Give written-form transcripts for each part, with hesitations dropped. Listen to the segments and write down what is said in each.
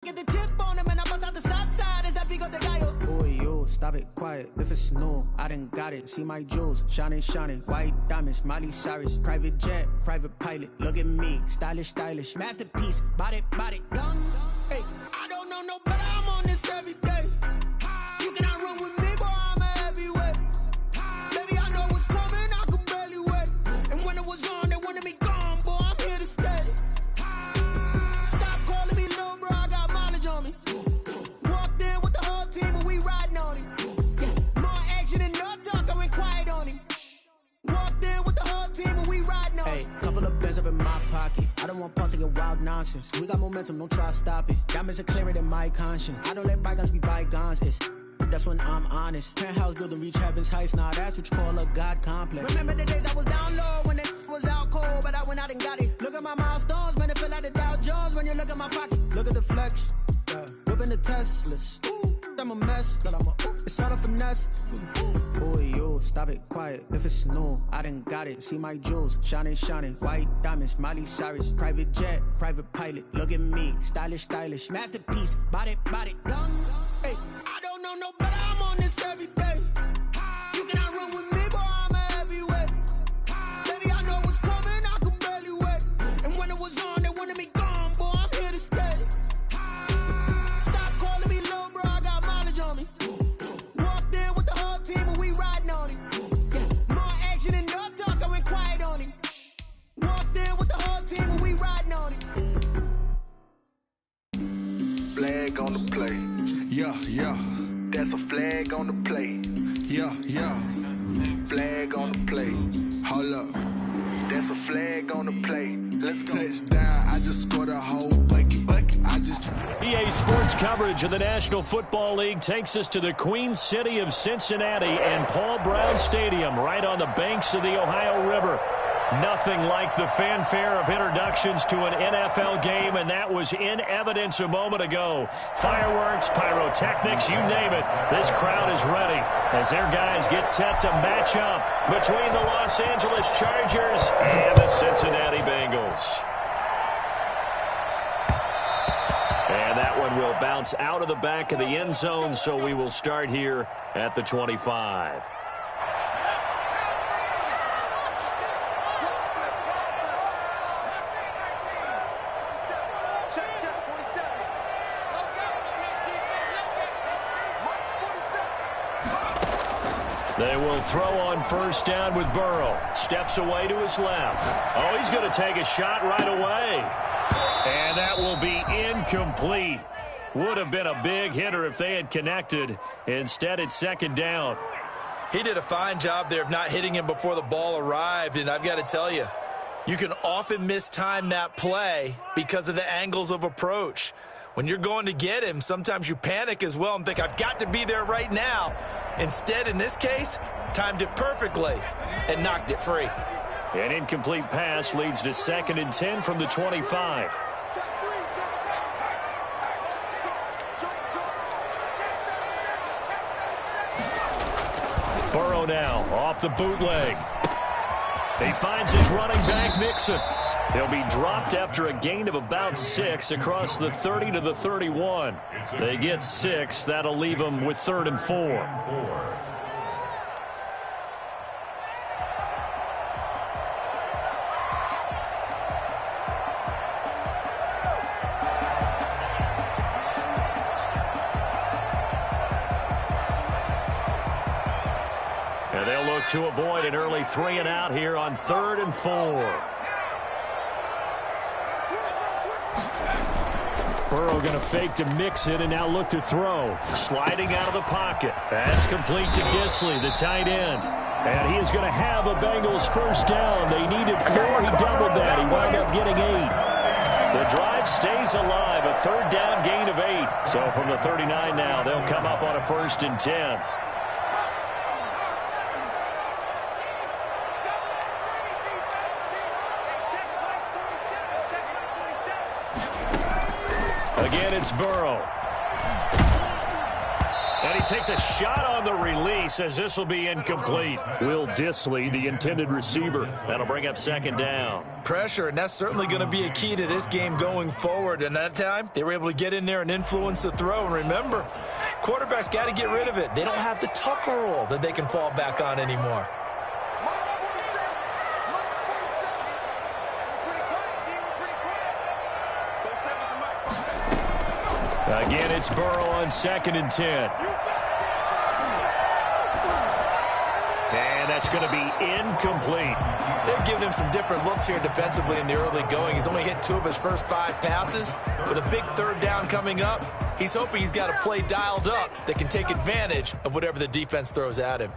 Get the chip on him and I bust out the south side. Is that Vigo de Gallo? Boy, yo, stop it, quiet. If it's new, I done got it. See my jewels, shining, shining. White diamonds, Miley Cyrus. Private jet, private pilot. Look at me, stylish, stylish. Masterpiece, body, body. Young, hey, I don't know no better. I'm on this every day. You cannot run with me, boy, I'm a heavyweight. Baby, I know what's coming, I could barely wait. And when it was on, they wanted me gone, boy, I'm here to stay. Stop calling me little bro, I got mileage on me. Walked in with the whole team and we riding on him. More action and no talk, I went quiet on him. Walked in with the whole team and we riding on him. Hey, couple of bands up in my pocket. I don't want pause to get wild nonsense. We got momentum, don't try to stop it. Diamonds are clearer than my conscience. I don't let bygones be bygones. That's when I'm honest. Penthouse building, reach heaven's heights. Nah, that's what you call a God complex. Remember the days I was down low when it was out cold, but I went out and got it. Look at my milestones, man, it feel like the Dow Jones when you look at my pocket. Look at the flex, yeah. Whipping the Teslas. Ooh, I'm a mess, but I'm a it's all a finesse. Boy, yo, stop it, quiet. If it's new, I done got it. See my jewels, shining, shining. White diamonds, Miley Cyrus. Private jet, private pilot. Look at me, stylish, stylish. Masterpiece, body, body. Young, hey, I don't know no better. I'm on this every day. You cannot run with me, boy, I'm a heavyweight. Baby, I know what's coming, I could barely wait. And when it was on, they wanted me gone, boy, I'm here to stay. Stop calling me little bro, I got mileage on me. Walked in with the whole team and we riding on him. More action and no talk, I went quiet on him. Walked in with the whole team and we riding on him. Flag on the play. Yeah, yeah. That's a flag on the play. Yeah, yeah. Flag on the play. Hold up. That's a flag on the play. Let's go. Touchdown, I just scored a whole bucket. I just... EA Sports coverage of the National Football League takes us to the Queen City of Cincinnati and Paul Brown Stadium right on the banks of the Ohio River. Nothing like the fanfare of introductions to an NFL game, and that was in evidence a moment ago. Fireworks, pyrotechnics, you name it. This crowd is ready as their guys get set to match up between the Los Angeles Chargers and the Cincinnati Bengals. And that one will bounce out of the back of the end zone, so we will start here at the 25. They will throw on first down with Burrow. Steps away to his left. Oh, he's going to take a shot right away. And that will be incomplete. Would have been a big hitter if they had connected. Instead, it's second down. He did a fine job there of not hitting him before the ball arrived. And I've got to tell you, you can often mistime that play because of the angles of approach. When you're going to get him, sometimes you panic as well and think, I've got to be there right now. Instead, in this case, timed it perfectly and knocked it free. An incomplete pass leads to 2nd and 10 from the 25. Burrow now off the bootleg. He finds his running back, Mixon. He'll be dropped after a gain of about 6 across the 30 to the 31. They get 6. That'll leave them with 3rd and 4. And they'll look to avoid an early 3 and out here on 3rd and 4. Burrow going to fake to Mixon and now look to throw. Sliding out of the pocket. That's complete to Disley, the tight end. And he is going to have a Bengals first down. They needed 4. He doubled that. He wound up getting 8. The drive stays alive. A 3rd down gain of 8. So from the 39 now, they'll come up on a 1st and 10. Again, it's Burrow. And he takes a shot on the release as this will be incomplete. Will Dissly, the intended receiver. That'll bring up second down. Pressure, and that's certainly going to be a key to this game going forward. And that time, they were able to get in there and influence the throw. And remember, quarterbacks got to get rid of it. They don't have the Tucker rule that they can fall back on anymore. Again, it's Burrow on 2nd and 10. And that's going to be incomplete. They're giving him some different looks here defensively in the early going. He's only hit 2 of his first 5 passes. With a big 3rd down coming up, he's hoping he's got a play dialed up that can take advantage of whatever the defense throws at him.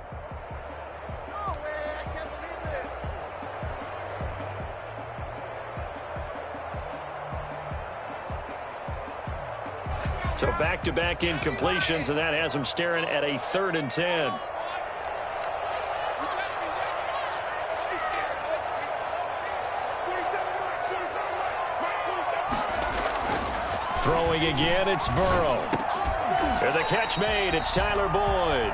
So back-to-back incompletions, and that has him staring at a 3rd and 10. Throwing again, it's Burrow. And the catch made, it's Tyler Boyd.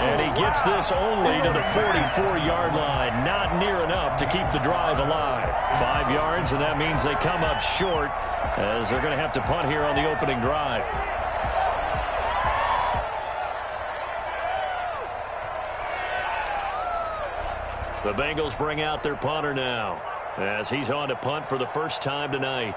And he gets this only to the 44-yard line. Not near enough to keep the drive alive. 5 yards, and that means they come up short as they're going to have to punt here on the opening drive. The Bengals bring out their punter now as he's on to punt for the first time tonight.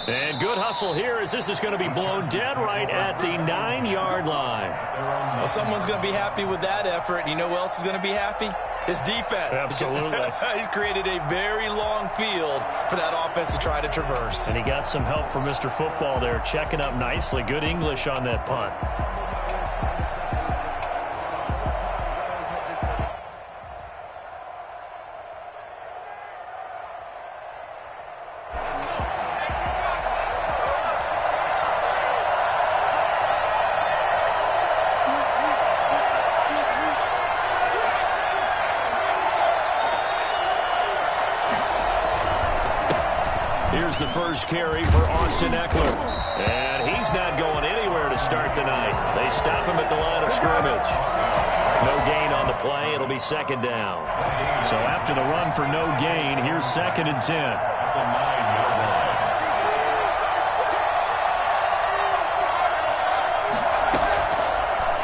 And good hustle here as this is going to be blown dead right at the 9-yard line. Well, someone's going to be happy with that effort. And you know who else is going to be happy? His defense. Absolutely. He's created a very long field for that offense to try to traverse. And he got some help from Mr. Football there, checking up nicely. Good English on that punt. Here's the first carry for Austin Eckler. And he's not going anywhere to start the night. They stop him at the line of scrimmage. No gain on the play. It'll be 2nd down. So after the run for no gain, here's 2nd and 10.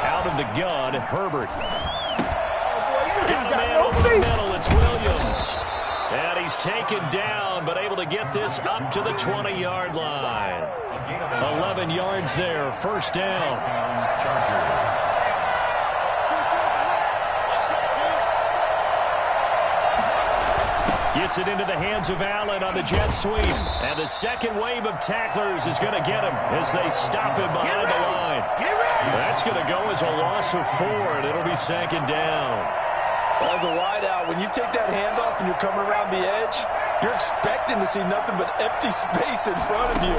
Out of the gun, Herbert. Got a man over the middle. It's Williams. And he's taken down, but able to get this up to the 20-yard line. 11 yards there, 1st down. Gets it into the hands of Allen on the jet sweep. And the second wave of tacklers is going to get him as they stop him behind the line. That's going to go as a loss of 4, and it'll be 2nd down. As a wideout, when you take that handoff and you're coming around the edge, you're expecting to see nothing but empty space in front of you.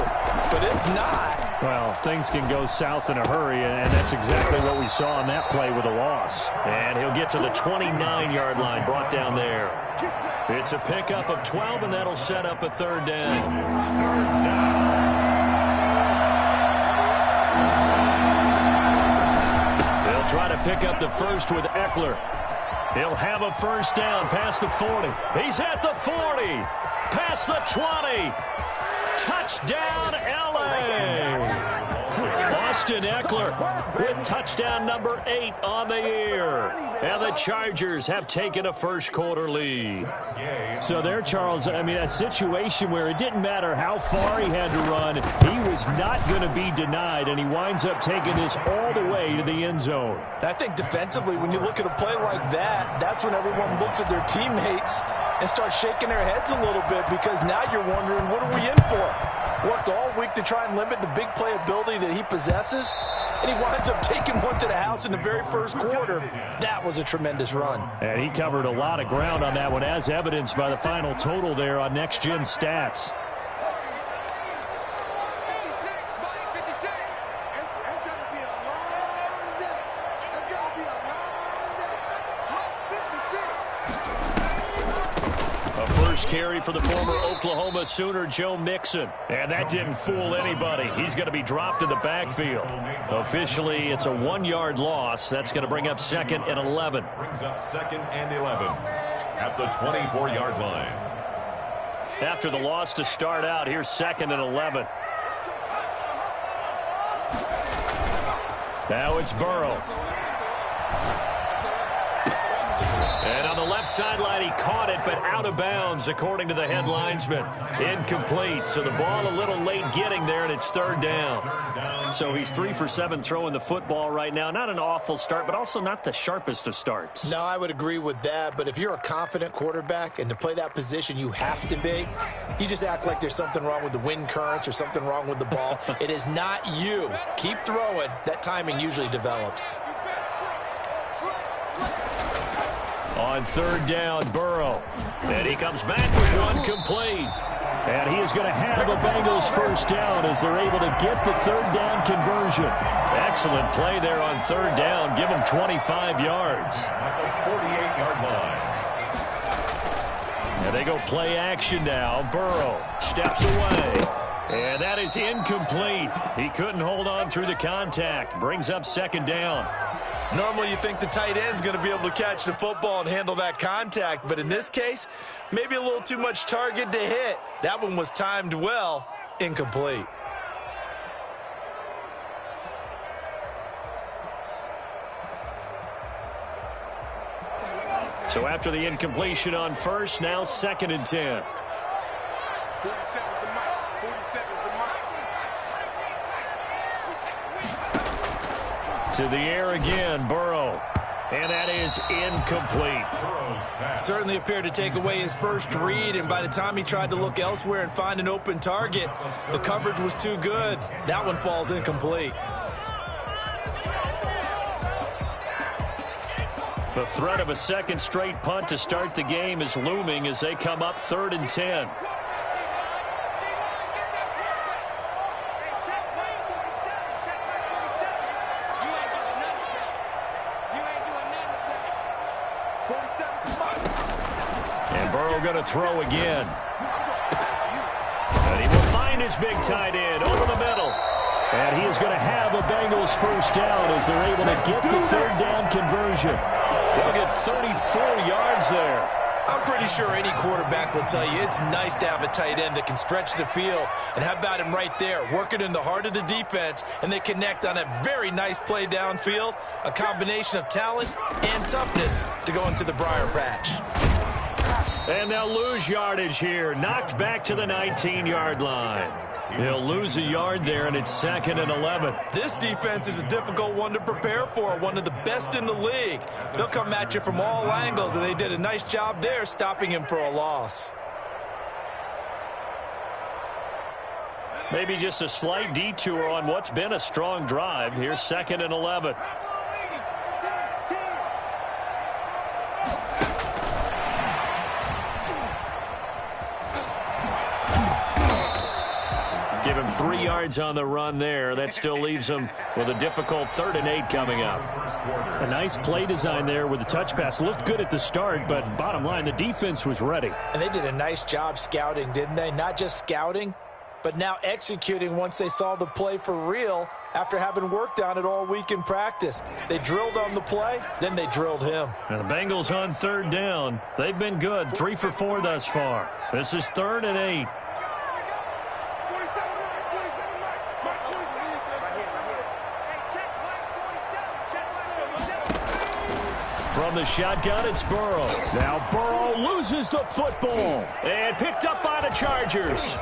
But if not... Well, things can go south in a hurry, and that's exactly what we saw on that play with a loss. And he'll get to the 29-yard line, brought down there. It's a pickup of 12, and that'll set up a 3rd down. They'll try to pick up the first with Eckler. He'll have a 1st down past the 40. He's at the 40. Past the 20. Touchdown, L.A. Austin Eckler with touchdown number 8 on the year. And the Chargers have taken a first-quarter lead. So there, Charles, I mean, a situation where it didn't matter how far he had to run. He was not going to be denied, and he winds up taking this all the way to the end zone. I think defensively, when you look at a play like that, that's when everyone looks at their teammates and starts shaking their heads a little bit, because now you're wondering, what are we in for? Worked all week to try and limit the big play ability that he possesses, and he winds up taking one to the house in the very first quarter. That was a tremendous run. And he covered a lot of ground on that one, as evidenced by the final total there on Next Gen Stats. A first carry for the former Oklahoma Sooner, Joe Mixon. And that didn't fool anybody. He's going to be dropped in the backfield. Officially, it's a 1-yard loss. That's going to bring up 2nd and 11. Brings up 2nd and 11 at the 24-yard line. After the loss to start out, here's 2nd and 11. Now it's Burrow. And on the left sideline, he caught it, but out of bounds, according to the head linesman. Incomplete. So the ball a little late getting there, and it's 3rd down. So he's 3 for 7 throwing the football right now. Not an awful start, but also not the sharpest of starts. No, I would agree with that. But if you're a confident quarterback and to play that position you have to be, you just act like there's something wrong with the wind currents or something wrong with the ball. It is not you. Keep throwing. That timing usually develops. On 3rd down, Burrow. And he comes back with one complete. And he is going to have a Bengals first down as they're able to get the 3rd down conversion. Excellent play there on 3rd down. Give him 25 yards. At the 48-yard line. And they go play action now. Burrow steps away. And that is incomplete. He couldn't hold on through the contact. Brings up 2nd down. Normally you think the tight end's going to be able to catch the football and handle that contact, but in this case, maybe a little too much target to hit. That one was timed well, incomplete. So after the incompletion on first, now 2nd and 10. 47 is the mic. 47 is the mic. To the air again, Burrow. And that is incomplete. Certainly appeared to take away his first read, and by the time he tried to look elsewhere and find an open target, the coverage was too good. That one falls incomplete. The threat of a 2nd straight punt to start the game is looming as they come up 3rd and 10. Going to throw again. And he will find his big tight end over the middle. And he is going to have a Bengals first down as they're able to get the 3rd down conversion. They'll get 34 yards there. I'm pretty sure any quarterback will tell you it's nice to have a tight end that can stretch the field. And how about him right there, working in the heart of the defense, and they connect on a very nice play downfield, a combination of talent and toughness to go into the briar patch. And they'll lose yardage here. Knocked back to the 19-yard line. They'll lose a yard there, and it's 2nd and 11. This defense is a difficult one to prepare for, one of the best in the league. They'll come at you from all angles, and they did a nice job there stopping him for a loss. Maybe just a slight detour on what's been a strong drive. Here's 2nd and 11. Give him 3 yards on the run there. That still leaves him with a difficult 3rd and 8 coming up. A nice play design there with the touch pass. Looked good at the start, but bottom line, the defense was ready. And they did a nice job scouting, didn't they? Not just scouting, but now executing once they saw the play for real after having worked on it all week in practice. They drilled on the play, then they drilled him. And the Bengals on 3rd down. They've been good, 3 for 4 thus far. This is 3rd and 8. From the shotgun, it's Burrow. Now Burrow loses the football. And picked up by the Chargers.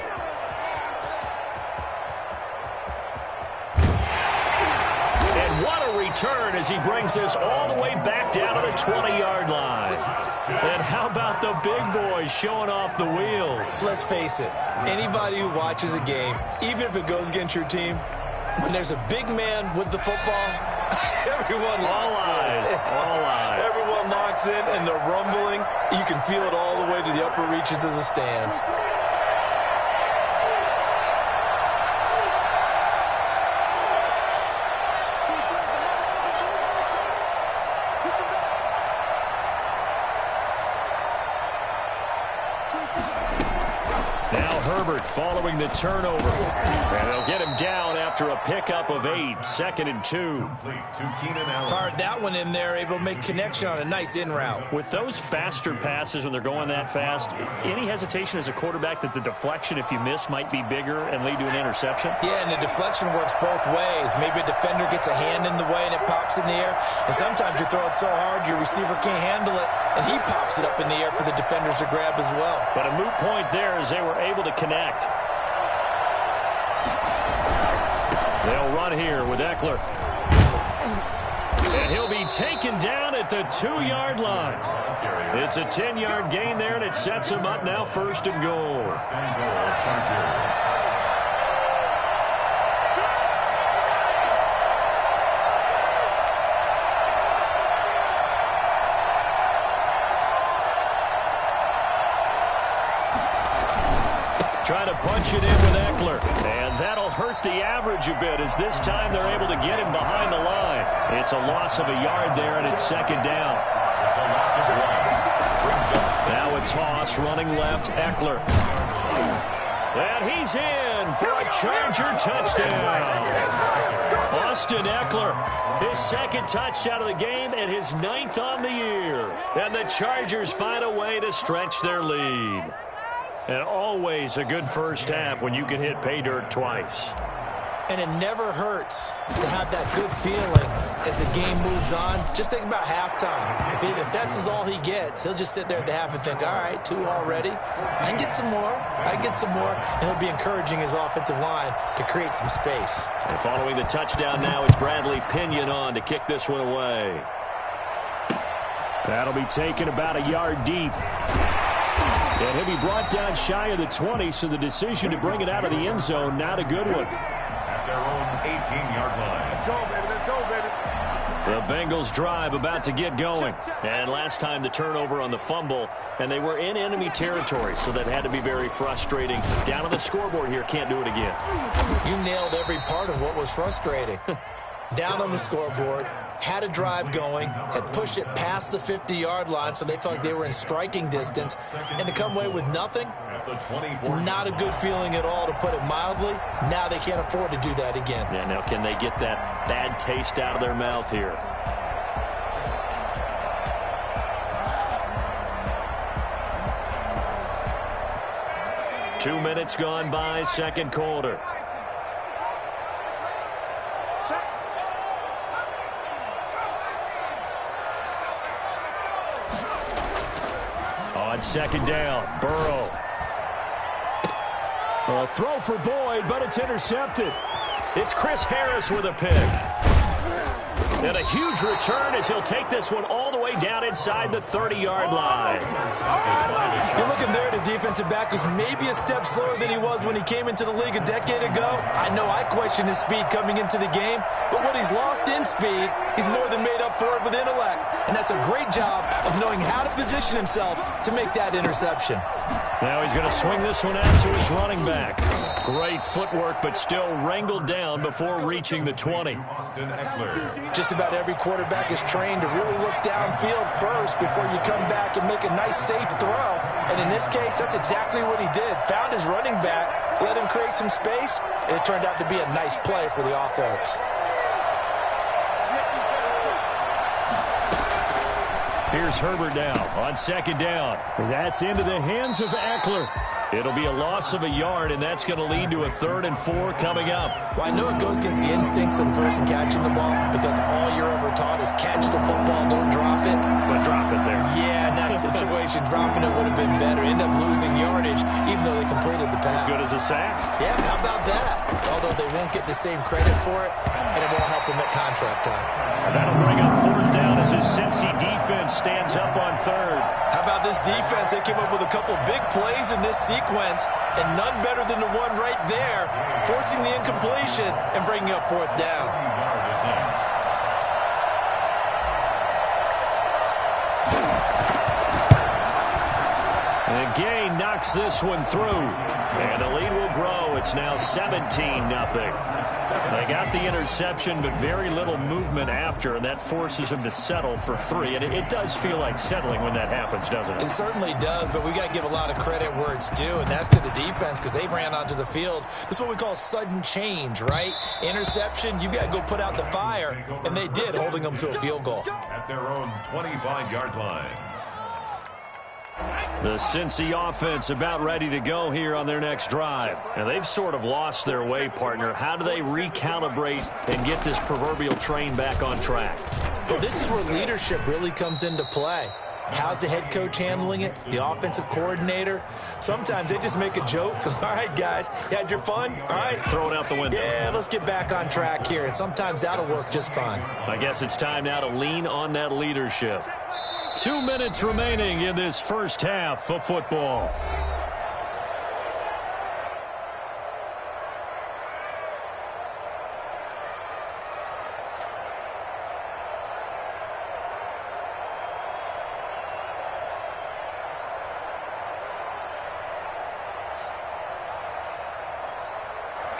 And what a return as he brings this all the way back down to the 20-yard line. And how about the big boys showing off the wheels? Let's face it, anybody who watches a game, even if it goes against your team, when there's a big man with the football, everyone locks in. All eyes. Everyone locks in, and the rumbling, you can feel it all the way to the upper reaches of the stands. Now Herbert following the turnover. And they'll get him down after a pickup of 8. 2nd and 2. Fired that one in there, able to make connection on a nice in route. With those faster passes when they're going that fast, any hesitation as a quarterback that the deflection, if you miss, might be bigger and lead to an interception? Yeah, and the deflection works both ways. Maybe a defender gets a hand in the way and it pops in the air. And sometimes you throw it so hard your receiver can't handle it, and he pops it up in the air for the defenders to grab as well. But a moot point there as they were able to connect. They'll run here with Eckler. And he'll be taken down at the 2-yard line. It's a 10-yard gain there, and it sets him up now 1st and goal. Trying to punch it in with Eckler. And that'll hurt the average a bit as this time they're able to get him behind the line. It's a loss of a yard there, and it's 2nd down. It's a loss of 1. Now a toss running left, Eckler. And he's in for a Charger touchdown. Austin Eckler, his 2nd touchdown of the game and his 9th on the year. And the Chargers find a way to stretch their lead. And always a good first half when you can hit pay dirt twice. And it never hurts to have that good feeling as the game moves on. Just think about halftime. If that's all he gets, he'll just sit there at the half and think, all right, 2 already. I can get some more. I can get some more. And he'll be encouraging his offensive line to create some space. And following the touchdown now, it's Bradley Pinion on to kick this one away. That'll be taken about a yard deep. And he'll be brought down shy of the 20, so the decision to bring it out of the end zone, not a good one. At their own 18-yard line. Let's go, baby. Let's go, baby. The Bengals drive about to get going. And last time the turnover on the fumble, and they were in enemy territory, so that had to be very frustrating. Down on the scoreboard here, can't do it again. You nailed every part of what was frustrating. Down on the scoreboard, had a drive going, had pushed it past the 50-yard line, so they felt like they were in striking distance, and to come away with nothing, not a good feeling at all, to put it mildly. Now they can't afford to do that again. Yeah, now can they get that bad taste out of their mouth here? Two minutes gone by, 2nd quarter. On 2nd down, Burrow. A throw for Boyd, but it's intercepted. It's Chris Harris with a pick. And a huge return as he'll take this one all the way down inside the 30-yard line. You're looking there at a defensive back who's maybe a step slower than he was when he came into the league a decade ago. I know I questioned his speed coming into the game, but what he's lost in speed, he's more than made up for it with intellect. And that's a great job of knowing how to position himself to make that interception. Now he's going to swing this one out to his running back. Great footwork, but still wrangled down before reaching the 20. Just about every quarterback is trained to really look downfield first before you come back and make a nice, safe throw. And in this case, that's exactly what he did. Found his running back, let him create some space, and it turned out to be a nice play for the offense. Here's Herbert now on 2nd down. That's into the hands of Eckler. It'll be a loss of a yard, and that's going to lead to a 3rd and 4 coming up. Well, I know it goes against the instincts of the person catching the ball because all you're ever taught is catch the football, don't drop it. But drop it there. Yeah, in that situation, dropping it would have been better. End up losing yardage, even though they completed the pass. As good as a sack. Yeah, how about that? Although they won't get the same credit for it, and it won't help them at contract time. That'll bring up 4th down as his Cincy defense stands up on 3rd. How about this defense? They came up with a couple big plays in this sequence, and none better than the one right there, forcing the incompletion and bringing up 4th down. And gain knocks this one through. And the lead will grow. It's now 17-0. They got the interception, but very little movement after, and that forces them to settle for 3. And it does feel like settling when that happens, doesn't it? It certainly does, but we got to give a lot of credit where it's due, and that's to the defense because they ran onto the field. This is what we call sudden change, right? Interception, you got to go put out the fire, and they did, holding them to a field goal. At their own 25-yard line. The Cincy offense about ready to go here on their next drive. And they've sort of lost their way, partner. How do they recalibrate and get this proverbial train back on track? Well, this is where leadership really comes into play. How's the head coach handling it? The offensive coordinator? Sometimes they just make a joke. All right, guys, you had your fun? All right. Throw it out the window. Yeah, let's get back on track here. And sometimes that'll work just fine. I guess it's time now to lean on that leadership. 2 minutes remaining in this first half of football.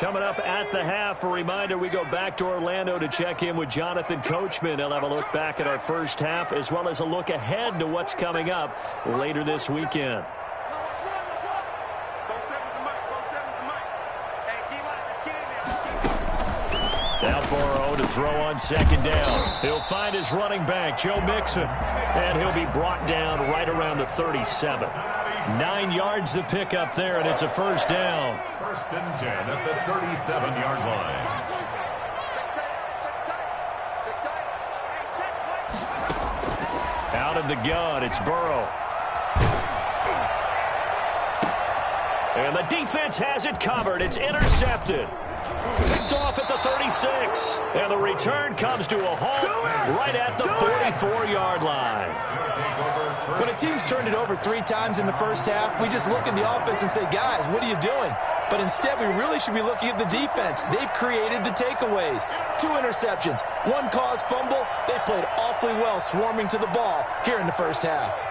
Coming up at the half, a reminder, we go back to Orlando to check in with Jonathan Coachman. He'll have a look back at our first half as well as a look ahead to what's coming up later this weekend. Now Burrow to throw on second down. He'll find his running back, Joe Mixon, and he'll be brought down right around the 37. 9 yards to pick up there, and it's a first down. First and 10 at the 37-yard line. Out of the gun, it's Burrow. And the defense has it covered. It's intercepted. Picked off at the 36. And the return comes to a halt right at the 44-yard line. When a team's turned it over 3 times in the first half, we just look at the offense and say, guys, what are you doing? But instead, we really should be looking at the defense. They've created the takeaways. 2 interceptions, 1 caused fumble. They played awfully well swarming to the ball here in the first half.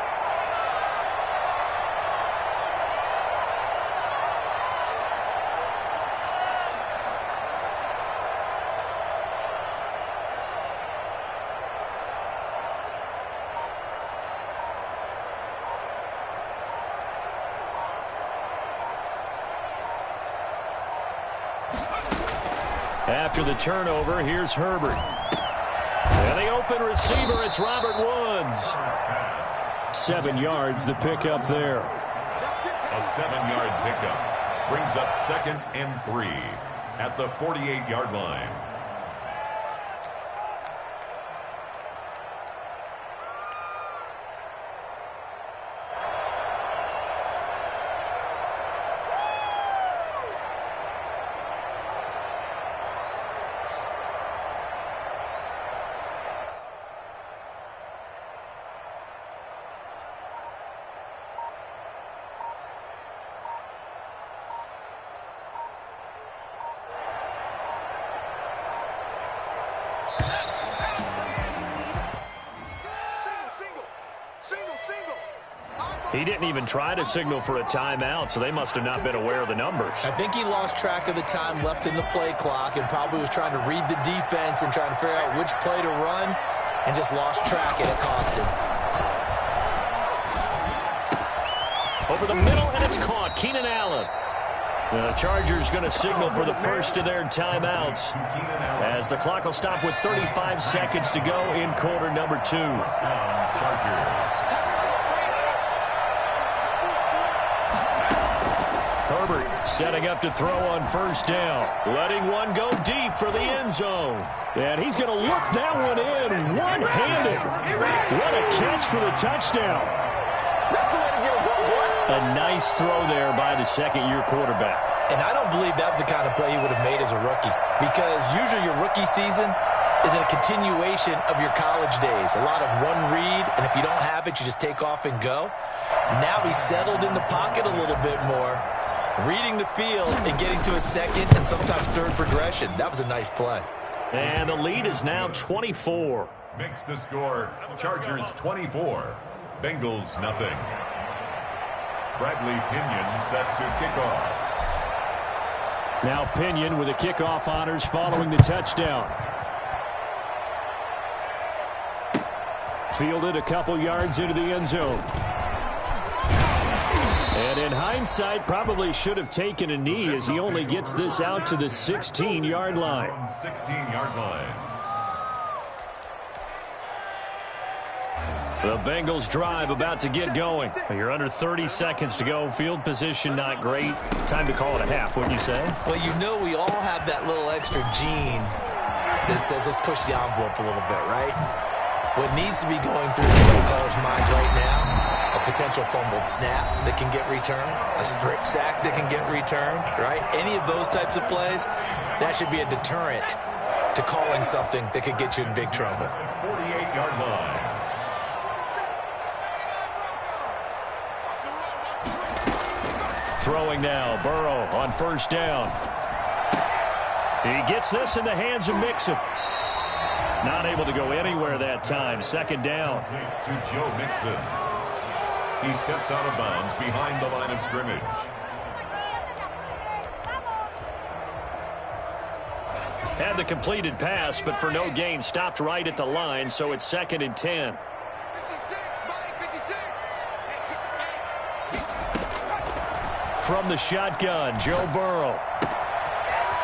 After the turnover, here's Herbert. And the open receiver, it's Robert Woods. 7 yards, the pickup there. A 7-yard pickup brings up 2nd and 3 at the 48-yard line. He didn't even try to signal for a timeout, so they must have not been aware of the numbers. I think he lost track of the time left in the play clock and probably was trying to read the defense and trying to figure out which play to run and just lost track, and it cost him. Over the middle, and it's caught. Keenan Allen. The Chargers going to signal for the first of their timeouts as the clock will stop with 35 seconds to go in quarter number 2. Herbert setting up to throw on first down. Letting one go deep for the end zone. And he's going to look that one in one-handed. What a catch for the touchdown. A nice throw there by the second-year quarterback. And I don't believe that was the kind of play he would have made as a rookie, because usually your rookie season is a continuation of your college days. A lot of one read, and if you don't have it, you just take off and go. Now he's settled in the pocket a little bit more, reading the field and getting to a second and sometimes third progression. That was a nice play. And the lead is now 24. Makes the score Chargers 24, Bengals nothing. Bradley Pinion set to kick off. Now Pinion with the kickoff honors following the touchdown. Fielded a couple yards into the end zone. And in hindsight, probably should have taken a knee as he only gets this out to the 16-yard line. 16-yard line. The Bengals drive about to get going. You're under 30 seconds to go. Field position not great. Time to call it a half, wouldn't you say? Well, you know we all have that little extra gene that says let's push the envelope a little bit, right? What needs to be going through the college minds right now, a potential fumbled snap that can get returned, a strip sack that can get returned, right? Any of those types of plays, that should be a deterrent to calling something that could get you in big trouble. 48-yard line. Throwing now, Burrow on first down. He gets this in the hands of Mixon. Not able to go anywhere that time. Second down. To Joe Mixon. He steps out of bounds behind the line of scrimmage. Had the completed pass, but for no gain, stopped right at the line, so it's 2nd and 10. From the shotgun, Joe Burrow.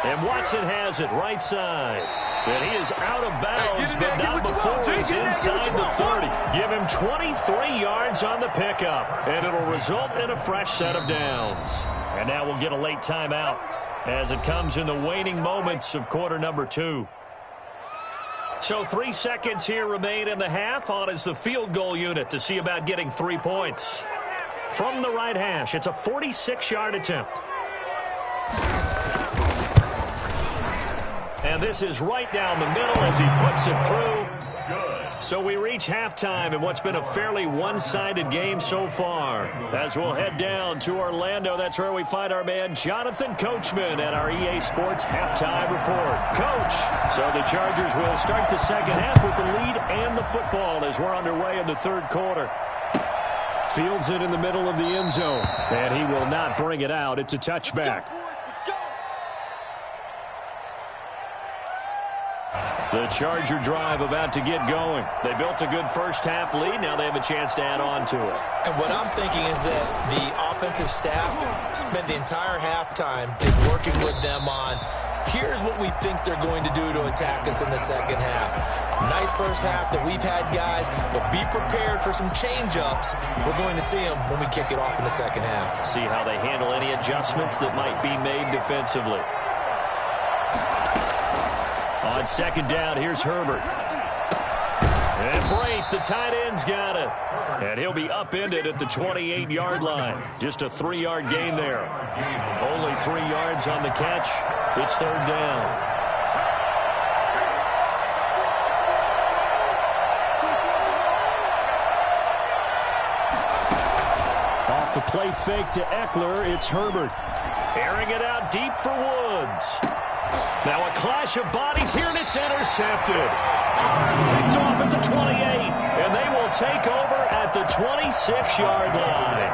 And Watson has it right side. And he is out of bounds, but not before he's inside the 30. Give him 23 yards on the pickup, and it'll result in a fresh set of downs. And now we'll get a late timeout as it comes in the waning moments of quarter number 2. So 3 seconds here remain in the half. On is the field goal unit to see about getting 3 points. From the right hash, it's a 46-yard attempt. And this is right down the middle as he puts it through. So we reach halftime in what's been a fairly one-sided game so far. As we'll head down to Orlando, that's where we find our man Jonathan Coachman at our EA Sports Halftime Report. Coach, so the Chargers will start the second half with the lead and the football as we're underway in the third quarter. Fields it in the middle of the end zone, and he will not bring it out. It's a touchback. The Charger drive about to get going. They built a good first half lead. Now they have a chance to add on to it. And what I'm thinking is that the offensive staff spent the entire halftime just working with them on, here's what we think they're going to do to attack us in the second half. Nice first half that we've had, guys, but be prepared for some change-ups. We're going to see them when we kick it off in the second half. See how they handle any adjustments that might be made defensively. On second down, here's Herbert. And Braith, the tight end's got it. And he'll be upended at the 28-yard line. Just a 3-yard gain there. Only 3 yards on the catch. It's third down. Off the play fake to Eckler, it's Herbert. Airing it out deep for Woods. Now a clash of bodies here, and it's intercepted. Picked off at the 28, and they will take over at the 26-yard line.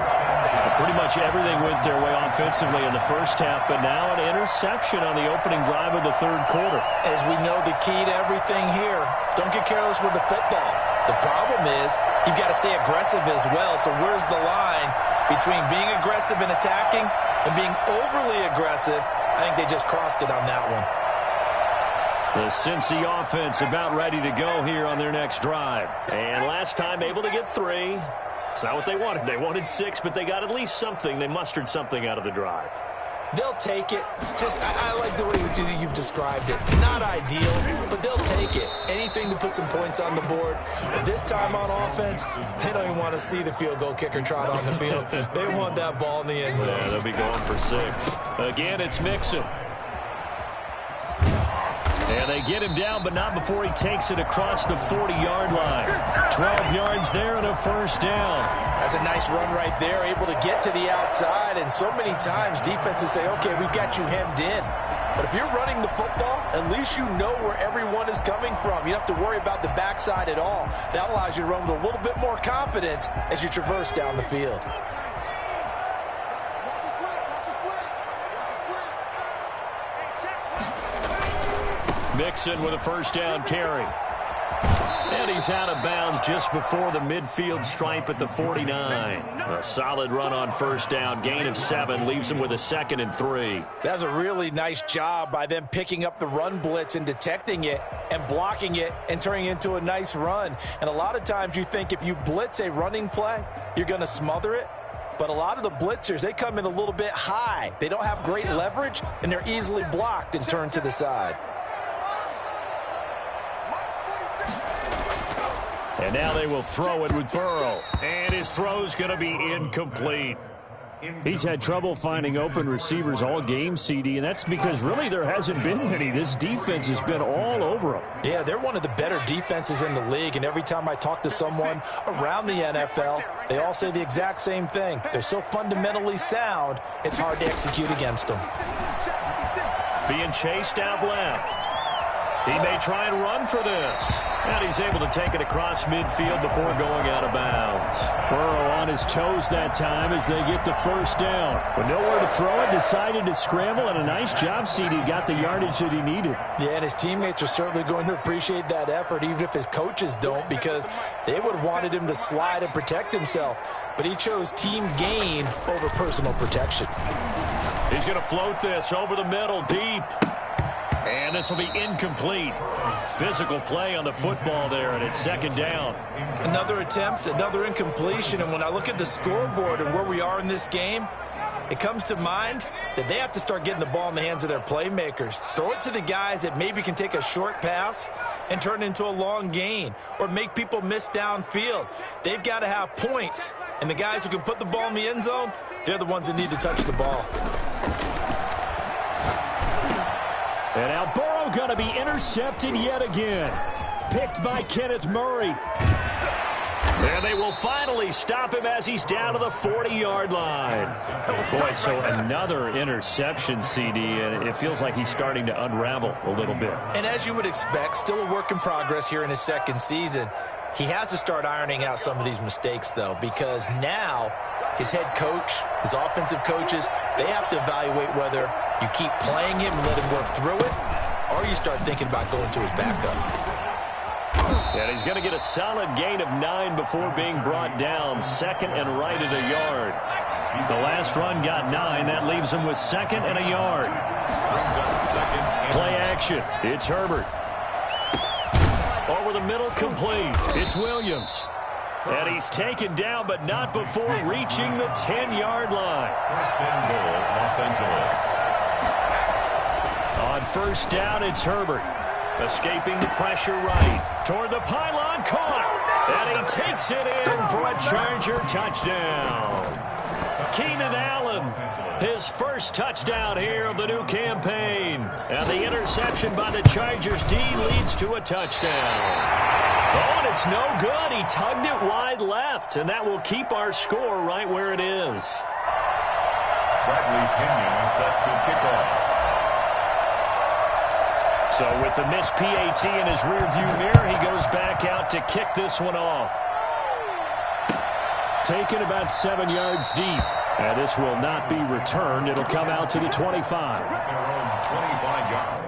Pretty much everything went their way offensively in the first half, but now an interception on the opening drive of the third quarter. As we know, the key to everything here, don't get careless with the football. The problem is you've got to stay aggressive as well. So where's the line between being aggressive and attacking and being overly aggressive? I think they just crossed it on that one. The Cincy offense about ready to go here on their next drive. And last time able to get 3. It's not what they wanted. They wanted 6, but they got at least something. They mustered something out of the drive. They'll take it. Just, I like the way you've described it. Not ideal, but they'll take it. Anything to put some points on the board. But this time on offense, they don't even want to see the field goal kicker trot on the field. They want that ball in the end zone. Yeah, they'll be going for 6. Again, it's Mixon. And they get him down, but not before he takes it across the 40-yard line. 12 yards there and a first down. That's a nice run right there, able to get to the outside. And so many times defenses say, okay, we've got you hemmed in. But if you're running the football, at least you know where everyone is coming from. You don't have to worry about the backside at all. That allows you to run with a little bit more confidence as you traverse down the field. Mixon with a first down carry. And he's out of bounds just before the midfield stripe at the 49. A solid run on first down. Gain of 7 leaves him with a 2nd and 3. That's a really nice job by them picking up the run blitz and detecting it and blocking it and turning it into a nice run. And a lot of times you think if you blitz a running play, you're going to smother it. But a lot of the blitzers, they come in a little bit high. They don't have great leverage, and they're easily blocked and turned to the side. And now they will throw it with Burrow. And his throw's going to be incomplete. He's had trouble finding open receivers all game, CD, and that's because really there hasn't been many. This defense has been all over him. Yeah, they're one of the better defenses in the league, and every time I talk to someone around the NFL, they all say the exact same thing. They're so fundamentally sound, it's hard to execute against them. Being chased out left. He may try and run for this. And he's able to take it across midfield before going out of bounds. Burrow on his toes that time as they get the first down. With nowhere to throw it, decided to scramble, and a nice job, CD. Got the yardage that he needed. Yeah, and his teammates are certainly going to appreciate that effort, even if his coaches don't, because they would have wanted him to slide and protect himself. But he chose team gain over personal protection. He's going to float this over the middle, deep. And this will be incomplete. Physical play on the football there, and it's 2nd down. Another attempt, another incompletion, and when I look at the scoreboard and where we are in this game, it comes to mind that they have to start getting the ball in the hands of their playmakers. Throw it to the guys that maybe can take a short pass and turn it into a long gain or make people miss downfield. They've got to have points, and the guys who can put the ball in the end zone, they're the ones that need to touch the ball. And now Burrow going to be intercepted yet again. Picked by Kenneth Murray. And they will finally stop him as he's down to the 40-yard line. Boy, so another interception, CD, and it feels like he's starting to unravel a little bit. And as you would expect, still a work in progress here in his 2nd season. He has to start ironing out some of these mistakes, though, because now his head coach, his offensive coaches, they have to evaluate whether you keep playing him and let him work through it, or you start thinking about going to his backup. And he's going to get a solid gain of 9 before being brought down. 2nd and right at a yard. The last run got 9. That leaves him with 2nd and a yard. Play action. It's Herbert. Over the middle, complete. It's Williams. And he's taken down, but not before reaching the 10-yard line. First and goal, Los Angeles. On first down, it's Herbert. Escaping the pressure right. Toward the pylon, caught. And he takes it in for a Charger touchdown. Keenan Allen, his first touchdown here of the new campaign. And the interception by the Chargers D leads to a touchdown. Oh, and it's no good. He tugged it wide left, and that will keep our score right where it is. Bradley Pinion set to kick off. So with the missed PAT in his rearview mirror, he goes back out to kick this one off. Taken about 7 yards deep. And this will not be returned. It'll come out to the 25. Their own 25-yard.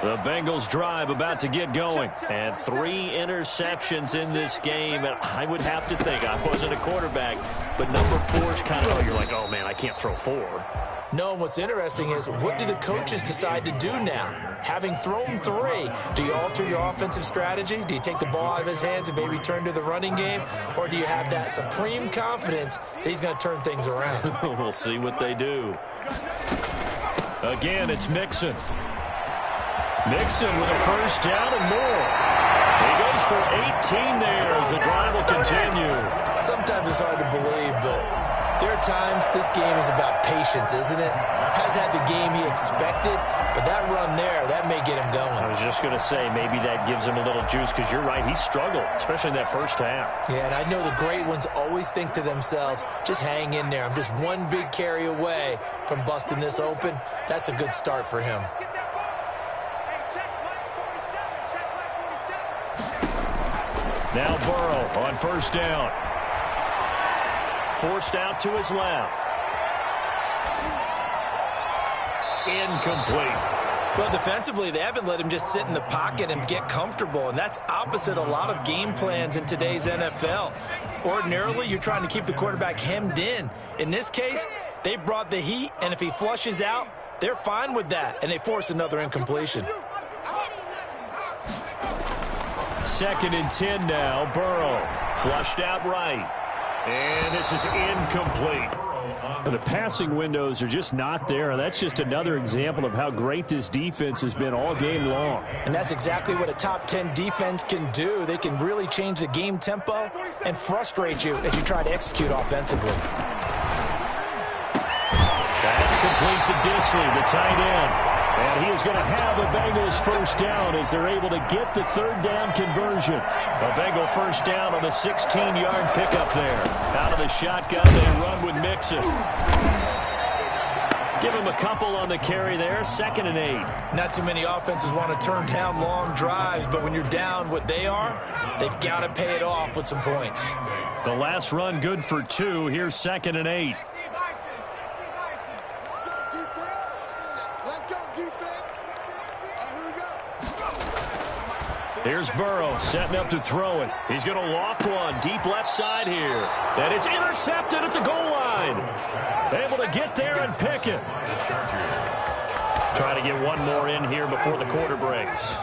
The Bengals drive about to get going. And 3 interceptions in this game. And I would have to think, I wasn't a quarterback, but number 4 is kind of, you're like, oh, man, I can't throw 4. No, what's interesting is what do the coaches decide to do now? Having thrown 3, do you alter your offensive strategy? Do you take the ball out of his hands and maybe turn to the running game? Or do you have that supreme confidence that he's going to turn things around? We'll see what they do. Again, it's Mixon. Mixon with a first down and more. He goes for 18 there as the drive will continue. Sometimes it's hard to believe, but there are times this game is about patience, isn't it? Has had the game he expected, but that run there, that may get him going. I was just going to say, maybe that gives him a little juice, because you're right, he struggled, especially in that first half. Yeah, and I know the great ones always think to themselves, just hang in there. I'm just one big carry away from busting this open. That's a good start for him. Now Burrow on first down. Forced out to his left. Incomplete. Well, defensively, they haven't let him just sit in the pocket and get comfortable, and that's opposite a lot of game plans in today's NFL. Ordinarily, you're trying to keep the quarterback hemmed in. In this case, they brought the heat, and if he flushes out, they're fine with that, and they force another incompletion. 2nd and 10 now. Burrow flushed out right. And this is incomplete. The passing windows are just not there. That's just another example of how great this defense has been all game long. And that's exactly what a top 10 defense can do. They can really change the game tempo and frustrate you as you try to execute offensively. That's complete to Disley, the tight end. And he is going to have a Bengals first down as they're able to get the 3rd down conversion. A Bengal first down on the 16-yard pickup there. Out of the shotgun, they run with Mixon. Give him a couple on the carry there. 2nd and 8. Not too many offenses want to turn down long drives, but when you're down what they are, they've got to pay it off with some points. The last run good for 2. Here's 2nd and 8. Here's Burrow setting up to throw it. He's going to loft one deep left side here. And it's intercepted at the goal line. Able to get there and pick it. Trying to get one more in here before the quarter breaks.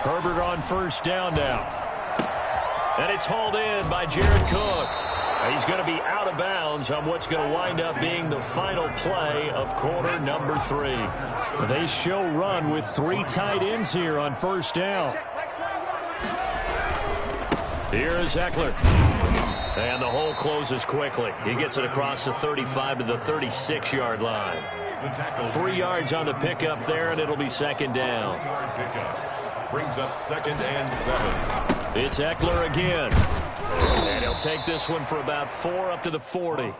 Herbert on first down now. And it's hauled in by Jared Cook. He's going to be out of bounds on what's going to wind up being the final play of quarter number 3. They show run with 3 tight ends here on first down. Here's Eckler. And the hole closes quickly. He gets it across the 35 to the 36-yard line. 3 yards on the pickup there, and it'll be 2nd down. Brings up 2nd and 7. It's Eckler again. And he'll take this one for about 4 up to the 40.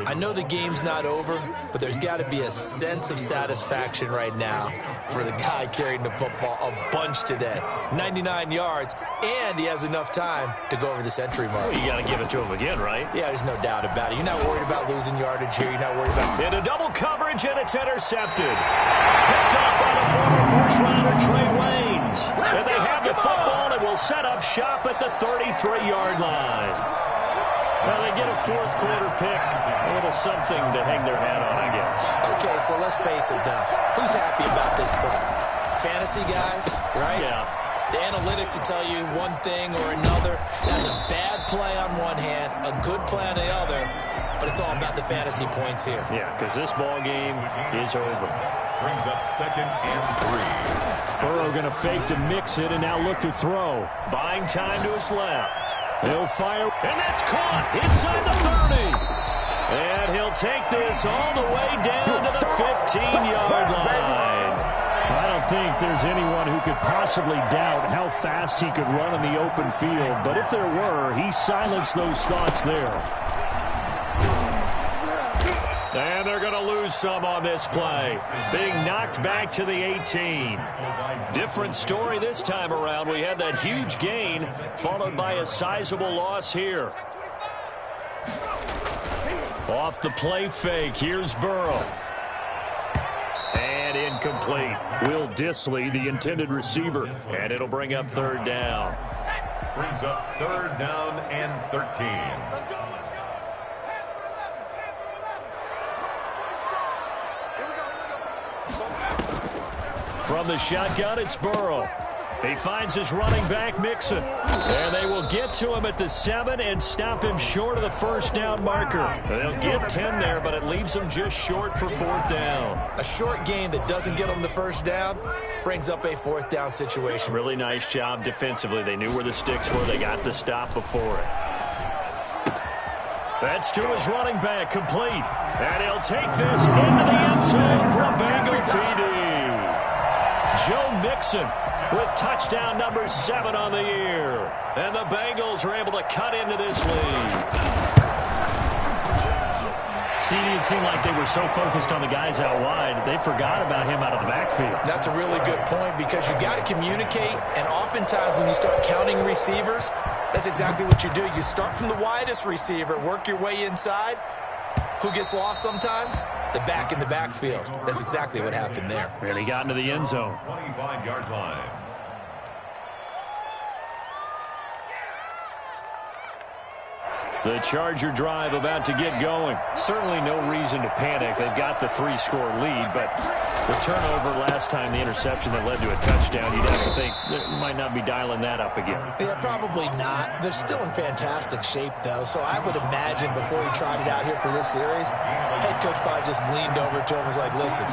I know the game's not over, but there's got to be a sense of satisfaction right now for the guy carrying the football a bunch today. 99 yards, and he has enough time to go over the century mark. Well, you got to give it to him again, right? Yeah, there's no doubt about it. You're not worried about losing yardage here. You're not worried about... Into double coverage, and it's intercepted. Picked up by the former first-rounder Trey Waynes. And they have the football and will set up shop at the 33-yard line. Well, they get a 4th quarter pick. A little something to hang their hat on, I guess. Okay, so let's face it, though. Who's happy about this play? Fantasy guys, right? Yeah. The analytics will tell you one thing or another. That's a bad play on one hand, a good play on the other, but it's all about the fantasy points here. Yeah, because this ball game is over. Brings up 2nd and 3. Burrow going to fake to mix it and now look to throw. Buying time to his left. He'll fire, and that's caught inside the 30. And he'll take this all the way down to the 15-yard line. I don't think there's anyone who could possibly doubt how fast he could run in the open field. But if there were, he silenced those thoughts there. And they're going to lose some on this play. Being knocked back to the 18. Different story this time around. We had that huge gain followed by a sizable loss here. Off the play fake. Here's Burrow. And incomplete. Will Disley, the intended receiver. And it'll bring up 3rd down. Brings up 3rd down and 13. From the shotgun, it's Burrow. He finds his running back, Mixon. And they will get to him at the 7 and stop him short of the first down marker. They'll get 10 there, but it leaves them just short for 4th down. A short gain that doesn't get them the first down brings up a 4th down situation. Really nice job defensively. They knew where the sticks were. They got the stop before it. That's to his running back, complete. And he'll take this into the end zone for a Bengal TD. Joe Mixon with touchdown number 7 on the year. And the Bengals are able to cut into this lead. It seemed like they were so focused on the guys out wide, they forgot about him out of the backfield. That's a really good point because you got to communicate, and oftentimes when you start counting receivers, that's exactly what you do. You start from the widest receiver, work your way inside. Who gets lost sometimes? The back in the backfield. That's exactly what happened there. And he got into the end zone. 25-yard line. The Charger drive about to get going. Certainly no reason to panic. They've got the 3-score lead, but the turnover last time, the interception that led to a touchdown, you'd have to think they might not be dialing that up again. Yeah, probably not. They're still in fantastic shape, though, so I would imagine before he tried it out here for this series, head coach probably just leaned over to him and was like, listen,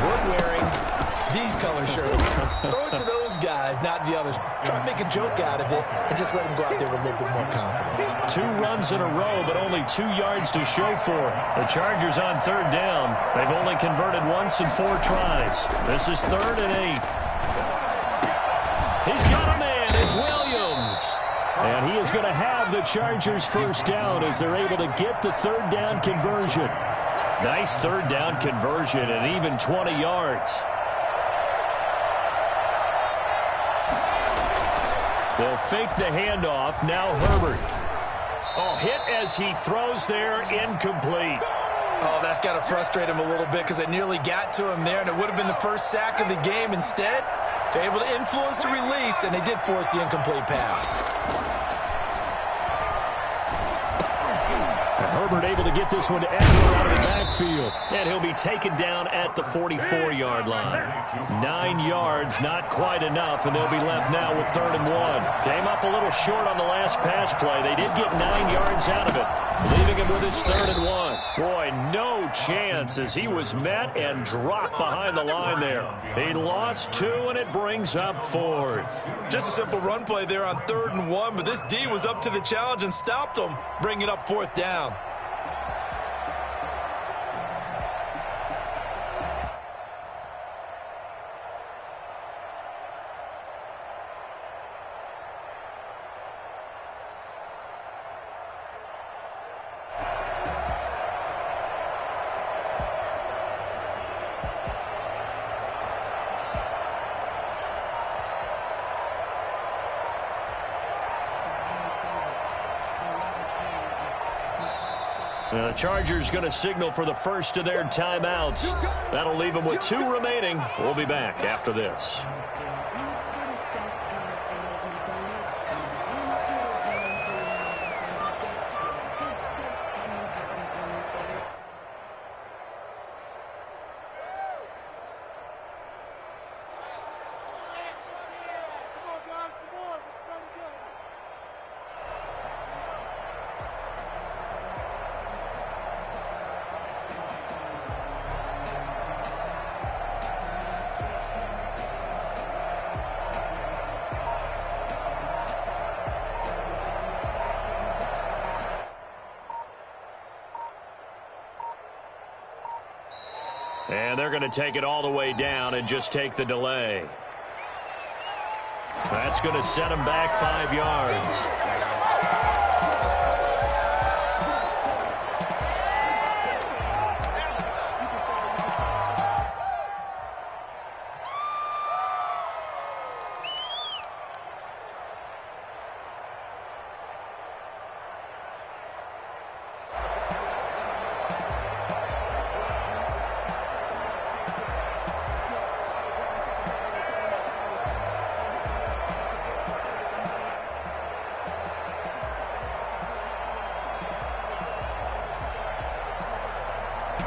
we're wearing these color shirts. Throw it to those guys, not the others. Try to make a joke out of it and just let them go out there with a little bit more confidence. 2 runs in a row, but only 2 yards to show for it. The Chargers on 3rd down. They've only converted once in 4 tries. This is 3rd and 8. He's got a man. It's Williams. And he is going to have the Chargers' first down as they're able to get the 3rd down conversion. Nice 3rd down conversion and even 20 yards. They'll fake the handoff. Now Herbert. Oh, hit as he throws there, incomplete. Oh, that's got to frustrate him a little bit because they nearly got to him there, and it would have been the first sack of the game. Instead, they're able to influence the release, and they did force the incomplete pass. Herbert able to get this one to Eckler out of the backfield. And he'll be taken down at the 44-yard line. 9 yards, not quite enough, and they'll be left now with 3rd and 1. Came up a little short on the last pass play. They did get 9 yards out of it, leaving him with his 3rd and 1. Boy, no chance as he was met and dropped behind the line there. He lost 2, and it brings up 4th. Just a simple run play there on 3rd and 1, but this D was up to the challenge and stopped him, bringing up 4th down. The Chargers going to signal for the first of their timeouts. That'll leave them with 2 remaining. We'll be back after this. And they're going to take it all the way down and just take the delay. That's going to set them back 5 yards.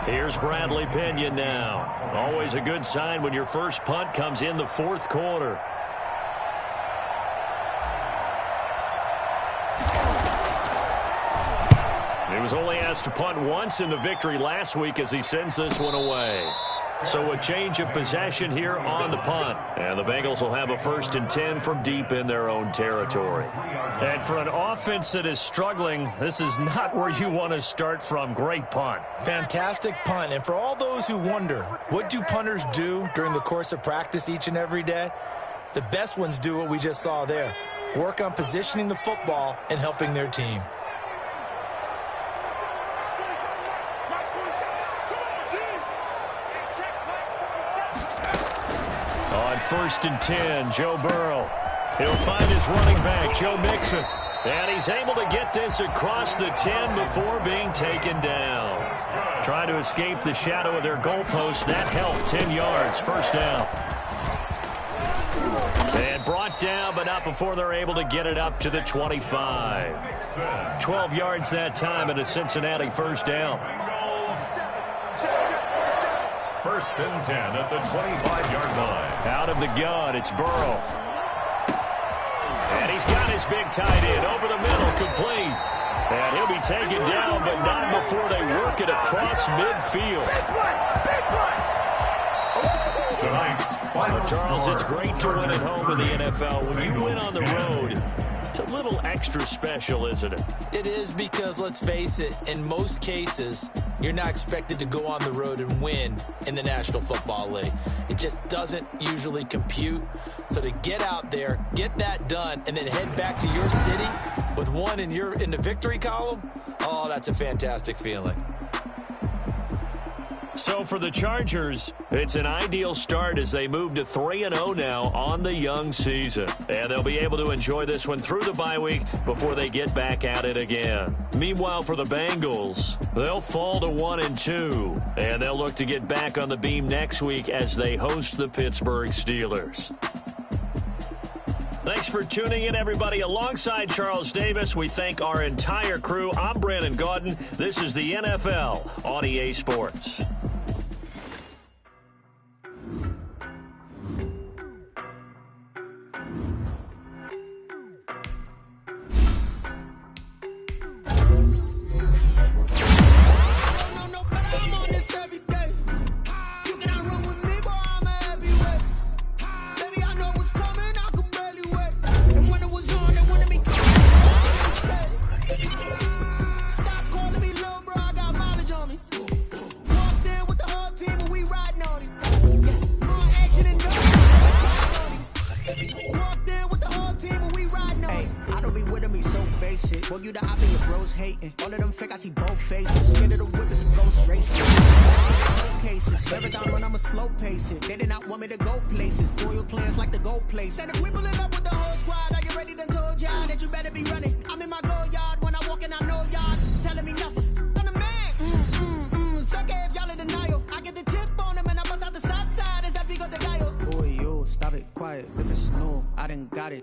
Here's Bradley Pinion now. Always a good sign when your first punt comes in the 4th quarter. He was only asked to punt once in the victory last week as he sends this one away. So a change of possession here on the punt. And the Bengals will have a 1st and 10 from deep in their own territory. And for an offense that is struggling, this is not where you want to start from. Great punt. Fantastic punt. And for all those who wonder, what do punters do during the course of practice each and every day? The best ones do what we just saw there. Work on positioning the football and helping their team. On 1st and 10, Joe Burrow. He'll find his running back, Joe Mixon. And he's able to get this across the 10 before being taken down. Trying to escape the shadow of their goalpost. That helped. 10 yards, 1st down. And brought down, but not before they're able to get it up to the 25. 12 yards that time and a Cincinnati 1st down. 1st and 10 at the 25-yard line. Out of the gun, it's Burrow. And he's got his big tight end over the middle, complete. And he'll be taken down, but not before they work it across midfield. Tonight's final Charles, score. it's great to win at home in the NFL. When you win on the road, it's a little extra special, isn't it? It is because, let's face it, in most cases, you're not expected to go on the road and win in the National Football League. It just doesn't usually compute. So to get out there, get that done, and then head back to your city with one in the victory column, oh, that's a fantastic feeling. So for the Chargers, it's an ideal start as they move to 3-0 now on the young season. And they'll be able to enjoy this one through the bye week before they get back at it again. Meanwhile, for the Bengals, they'll fall to 1-2. And they'll look to get back on the beam next week as they host the Pittsburgh Steelers. Thanks for tuning in, everybody. Alongside Charles Davis, we thank our entire crew. I'm Brandon Gaudin. This is the NFL on EA Sports.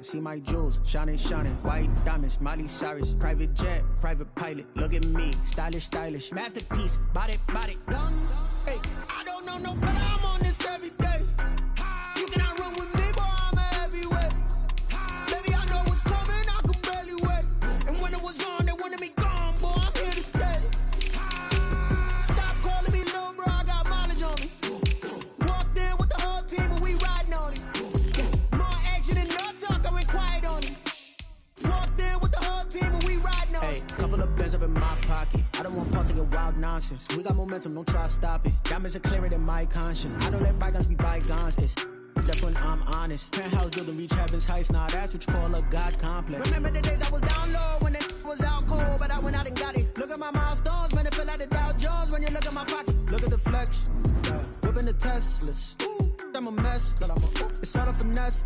See my jewels, shining, white diamonds, Miley Cyrus, private jet, private pilot, look at me, stylish, masterpiece, body, done, hey, I don't know no better, I'm on this every day, you cannot run with me, boy, I'm a heavyweight, baby, I know what's coming, I could barely wait, and when it was on, they wanted me gone, boy, I'm here to stay, stop calling me little bro, I got mileage on me, walked in with the whole team and we riding on it. Couple of bands up in my pocket. I don't want pulse and wild nonsense. We got momentum, don't try to stop it. Diamonds are clearer than my conscience. I don't let bygones be bygones. It's that's when I'm honest. Penthouse building, reach heaven's heights. Nah, that's what you call a God complex. Remember the days I was down low when it was out cold, but I went out and got it. Look at my milestones, man, it feel like the Dow Jones when you look at my pocket. Look at the flex, whipping the Teslas. I'm a mess, but it's all a finesse.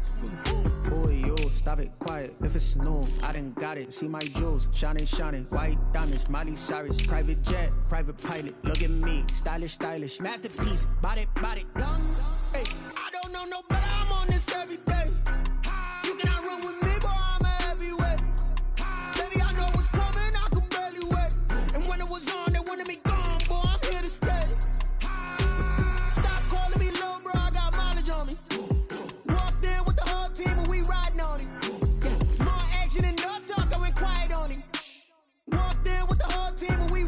Boy, yo, stop it, quiet. If it's new, I done got it. See my jewels, shining, white diamonds, Miley Cyrus, private jet, private pilot. Look at me, stylish, masterpiece, body, done. Hey, I don't know no better. I'm on this every day. You cannot run with me, boy. I'm a heavyweight. Baby, I know what's coming. I could barely wait. And when it was on, they wanted me gone, boy. I'm here to stay. More action and no talk, I went quiet on him. Walked in with the whole team and we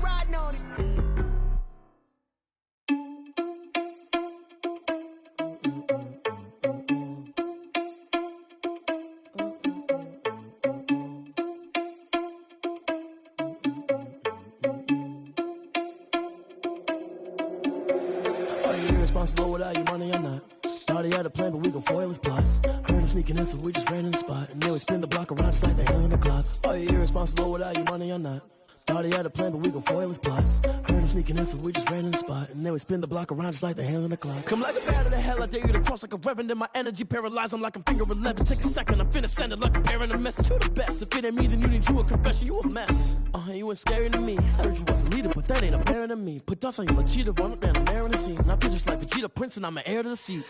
irresponsible without your money or not. Thought he had a plan, but we gon' foil his plot. Heard him sneaking in, so we just ran in the spot. And then we spin the block around just like the hell in the clock. Are you irresponsible without your money or not? Thought he had a plan, but we gon' foil his plot. Heard him sneaking in, so we just ran in the spot. And then we spin the block around just like the hands on the clock. Come like a bat of the hell, I dare you to cross like a reverend. In my energy paralyzed, I'm like I'm finger 11. Take a second, I'm finna send it like a parent a message. You the best, if it ain't me, then you need you a confession. You a mess, you ain't scary to me. Heard you was a leader, but that ain't apparent to me. Put dust on you like Cheetah, run up down, I'm airing the scene. And I feel just like Vegeta Prince, and I'm an heir to the seat.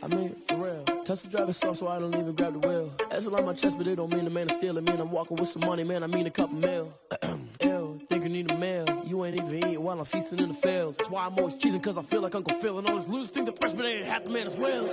I mean, for real. Touch the driver's soft, so I don't even grab the wheel. That's a lot on my chest, but it don't mean the man is stealing. Mean I'm walking with some money, man, I mean a couple mil. Ew, think you need a meal. You ain't even eating while I'm feasting in the field. That's why I'm always cheesing, cause I feel like Uncle Phil. And all those losers think the freshman ain't half the man as well.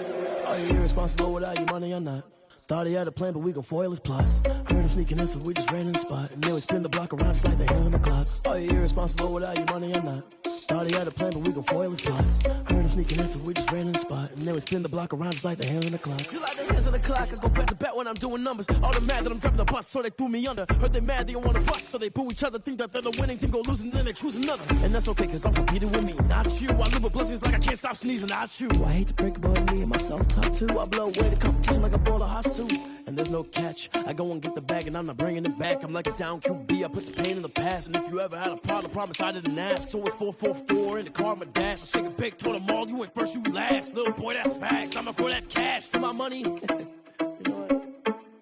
Are you irresponsible without your money or not? Thought he had a plan, but we gon' foil his plot. Heard him sneaking in, so we just ran in the spot. And then we spin the block around just like the hell in the clock. Are you irresponsible without your money or not? Thought he had a plan, but we gon' foil his plot. Heard him sneaking in, so we just ran in the spot. And then we spin the block around just like the hell in the clock. Just like the hands of the clock, I go back to back when I'm doing numbers. All the mad that I'm driving the bus, so they threw me under. Heard they mad, they don't wanna bust, so they boo each other. Think that they're the winning team, go losing, then they choose another. And that's okay, cause I'm competing with me, not you. I live with blessings like I can't stop sneezing, not you. I hate to break it, but me and myself top too. I blow away the competition like a bowl of hot soup. And there's no catch, I go and get the bag and I'm not bringing it back. I'm like a down QB, I put the pain in the past. And if you ever had a problem, promise I didn't ask. So it's 444 in the car, my dash. I shake a big, told them all, you went first, you last. Little boy, that's facts, I'ma grow that cash to my money. You know what?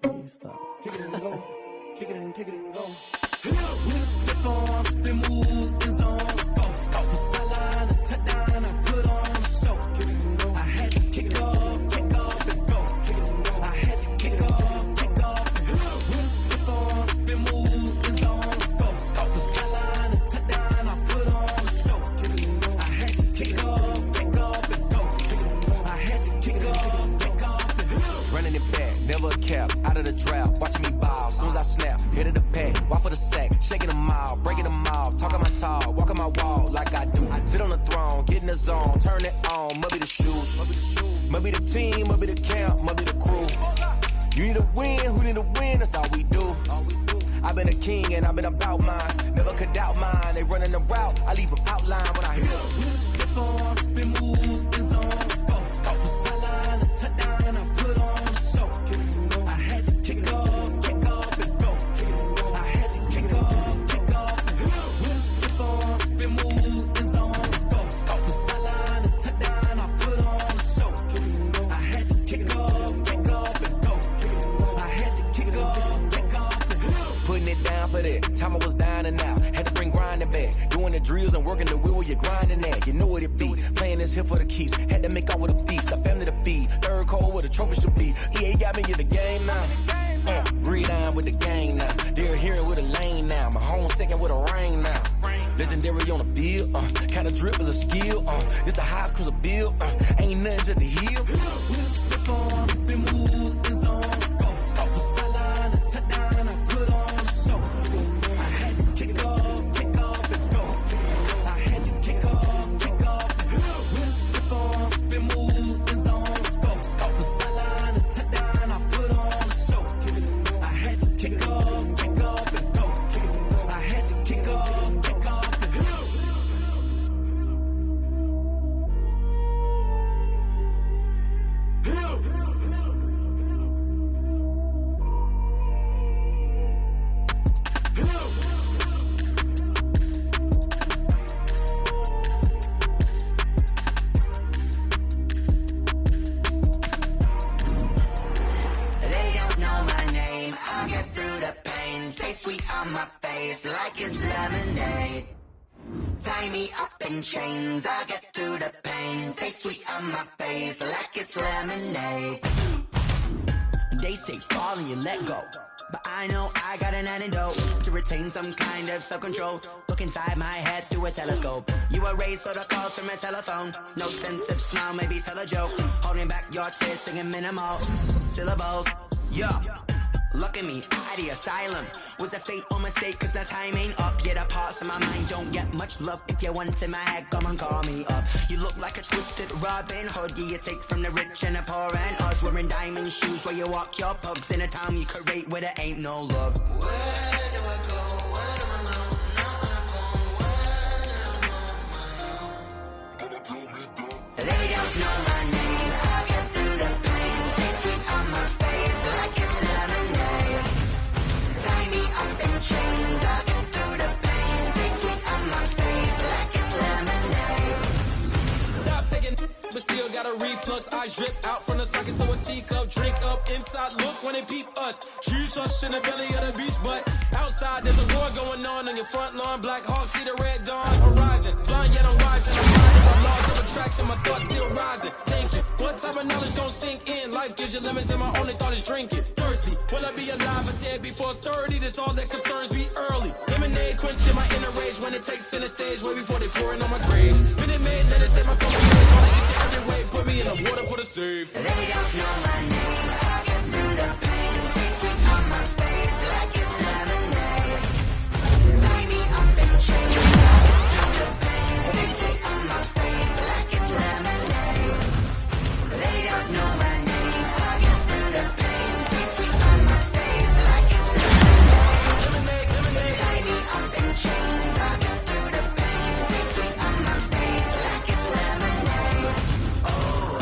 Let me stop. Kick it and go, kick it and go. With a stiff on, spin move, is on, go. Off the sideline, a touchdown, I put on the show. Kick it and go. I had to kick off and go. Kick it and go. I had to kick off and go. With a stiff on, spin move, is on, go. Off the sideline, a touchdown, I put on the show. Kick it and go. I had to kick off and go. Kick it and go. I had to kick off and go. Running it back, never a cap, out of the draft, watching me ball, soon as I snap, hit of the pack, walk for the sack, shaking them all, breaking them all, talking my talk, walking my wall like I do, sit on the throne, get in the zone, turn it on, must be the shoes, must be the team, must be the camp, must be the crew, you need a win, who need a win, that's all we do, I've been a king and I've been about mine, never could doubt mine, they running the route, I leave them outline when I hit them. Step on, spin move, is on, off the sideline, a touchdown, I put on the show. I had to kick off and go. I had to kick off and go. With a step on, spin move, is on, off the sideline, a touchdown, I put on the show. I had to kick off and go. I had to kick off and go. Putting it down for that, time I was down and out. Had to bring grinding back, doing the drills and working the wheel where you're grinding at. You know what it be, playing this here for the keeps. Had to make out with a feast, a family to feed. Third cold where the trophy should be. EA got me in the game now. Breathe down with the game now. They're hearing with a lane now. My home second with a rain now. Legendary on the field, kind of drip is a skill. This the highest cruiser bill, ain't nothing just to heal. With a step on, spin move, is on, off the sideline, a touchdown, I put on the show. I had to kick off and go. I had to kick off and go. With a step on, spin move, is on, off the sideline, a touchdown, I put on the show. I had to kick off and go. I had to kick off and go. Taste sweet on my face like it's lemonade. Tie me up in chains, I get through the pain. Taste sweet on my face like it's lemonade. They say fall and you let go, but I know I got an antidote to retain some kind of self-control. Look inside my head through a telescope. You were raised for the calls from a telephone. No sense of smile, maybe tell a joke. Holding back your tears, singing minimal syllables. Yeah. Look at me, out the asylum. Was a fate or mistake, cause the time ain't up. Yeah, the parts of my mind don't get much love. If you want in my head, come and call me up. You look like a twisted Robin Hood. Yeah, you take from the rich and the poor and us. Wearing diamond shoes where you walk your pugs. In a town you create where there ain't no love. Where do I go? Where do I know? Not on the phone. Where do I know? They Begging, but still got a reflux. Eyes drip out from the socket to a teacup. Drink up inside, look when they peep us. Shoes us in the belly of the beast, but outside there's a war going on your front lawn. Black Hawk, see the red dawn horizon. Blind yet I'm rising. I'm finding my laws of attraction. My thoughts still rising. Thinking, what type of knowledge gon' sink in? Life gives you lemons and my only thought is drinking. Thirsty, will I be alive or dead before 30? That's all that concerns me early. Lemonade quenching my inner rage when it takes center stage way before they pouring on my grave. Minute Maid, let it say my soul is raised. Wanna eat you every way, put me in the water for the save. They don't know my name, I get through the pain. Taste sweet on my face like it's lemonade. Tie me up in chains, I get through the pain. Taste sweet on my face like it's lemonade. They don't know my name, I get through the pain. Taste sweet on my face like it's lemonade. Tie me up in chains, I get through the pain. Taste sweet on my face like it's lemonade. Oh.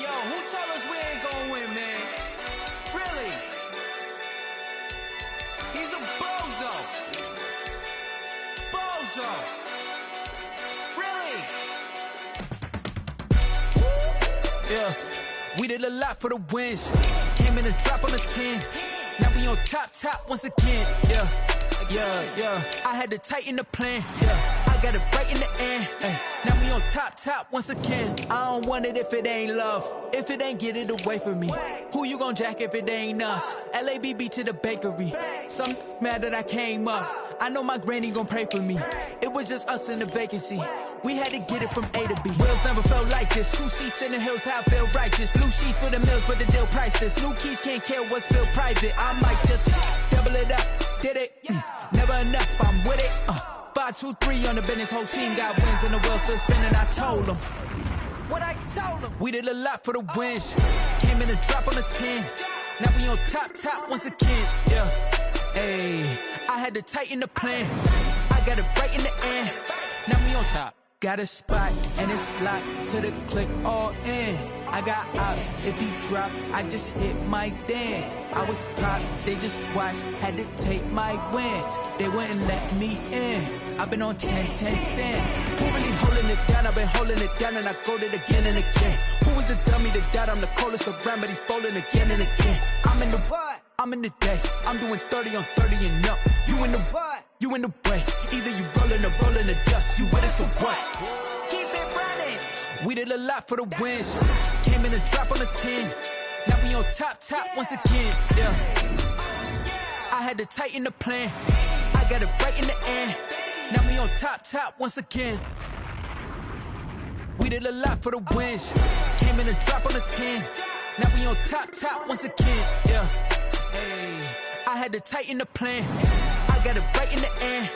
Yo, who told us we ain't gonna win, man? Really? He's a bozo. Bozo. Really? Yeah, we did a lot for the wins. Came in a drop on the 10. Now we on top once again. Yeah. I had to tighten the plan. Yeah, I got it right in the end. Now we on top once again. I don't want it if it ain't love. If it ain't, get it away from me. Who you gon' jack if it ain't us? LABB to the bakery. Some mad that I came up. I know my granny gon' pray for me. It was just us in the vacancy. We had to get it from A to B. Wheels never felt like this. 2 seats in the hills, how I feel righteous. Blue sheets for the mills, but the deal priceless. New keys can't care what's still private. I might just double it up. Did it? Never enough, I'm with it. 5, 2, 3 on the business. Whole team got wins and the wheels still spinning. I told them what I told them. We did a lot for the wins. Came in a drop on the 10. Now we on top once again. Yeah. Hey, I had to tighten the plan. I got it right in the end. Now we on top. Got a spot and it's locked to the click all in. I got ops, if he drop, I just hit my dance. I was pop, they just watched, had to take my wins. They wouldn't let me in. I've been on 10 cents. Who really holding it down? I've been holding it down and I go it again and again. Who was the dummy that doubt I'm the coldest around, but he folding again and again. I'm in the what? I'm in the day. I'm doing 30 on 30 and up. You in the what? You in the way. Either you rolling or rolling the dust. You with us or what? Keep it running. We did a lot for the wins. Came in a drop on the 10. Now we on top once again. Yeah. I had to tighten the plan. I got it right in the end. Now we on top once again. We did a lot for the wins. Came in a drop on the 10. Now we on top once again. Yeah. Hey, I had to tighten the plan. I got it right in the end.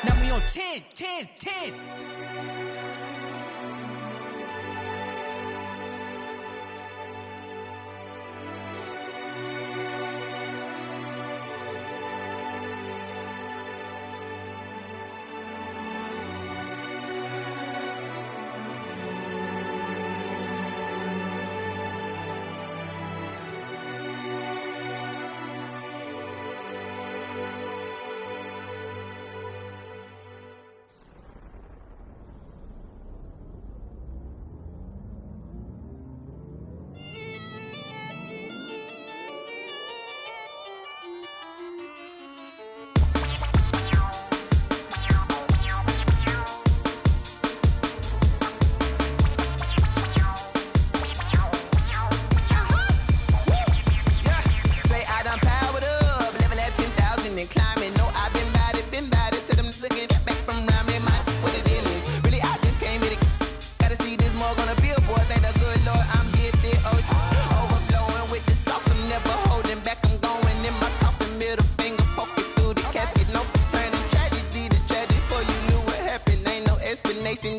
Now we on 10.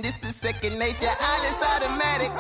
this is second nature. All is automatic.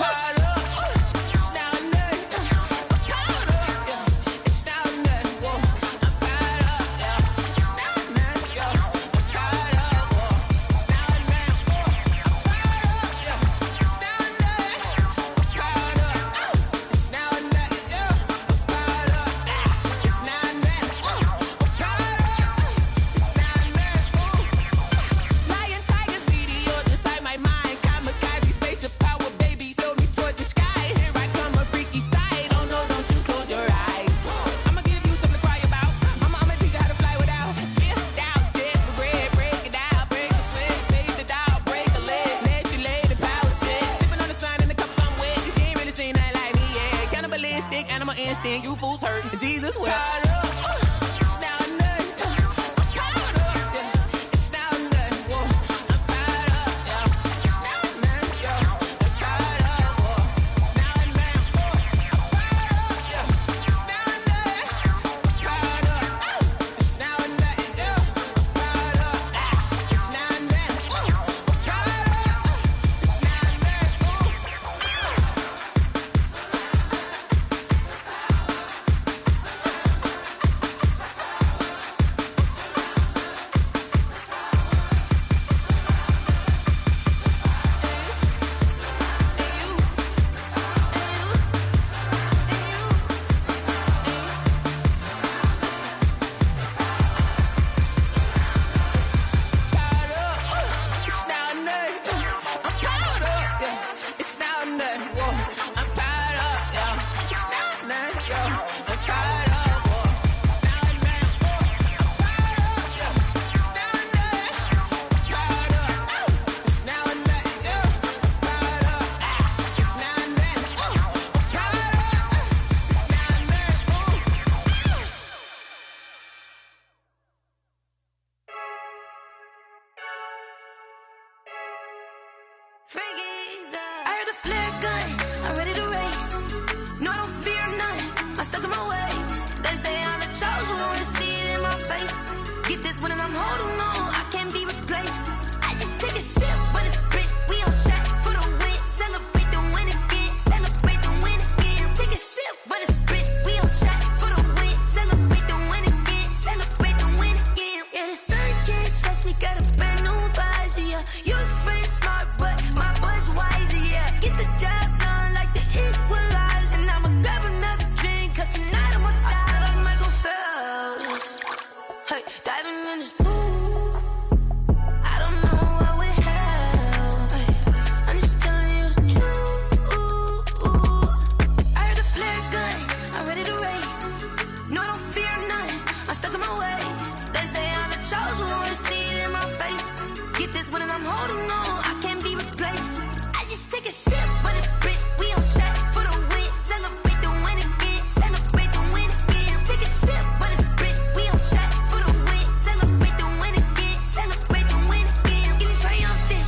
You fools hurt. Jesus will. I heard the flare gun, I'm ready to race. No, I don't fear none, I'm stuck in my ways. They say I'm the chosen one, see it in my face. Get this one and I'm holding on, I can't be replaced. I just take a sip, but it's spit, we on shot for the win. Celebrate the win again, celebrate the win again. Take a sip, but it's spit, we on shot for the win. Celebrate the win again, celebrate the win again. Yeah, the sun can't touch me, got a brand new visor, yeah. You friend smart, but my boy's wiser, yeah. Get the job done like the equalizer. And I'ma grab another drink, cause tonight I'ma die like Michael Phelps. Hey, diving in this pool, I don't know what we have. Hey, I'm just telling you the truth. I heard the flare gun, I'm ready to race. No, I don't fear none, I'm stuck in my ways. They say I'm the chosen one, see it in my face. Get this one and I'm holding on, I can't be replaced. I just take a sip, but it's spit, we on shot for the win. Celebrate the win again, celebrate the win again. Take a sip, but it's spit, we on shot for the win. Celebrate the win again, celebrate the win again. Get it triumphant,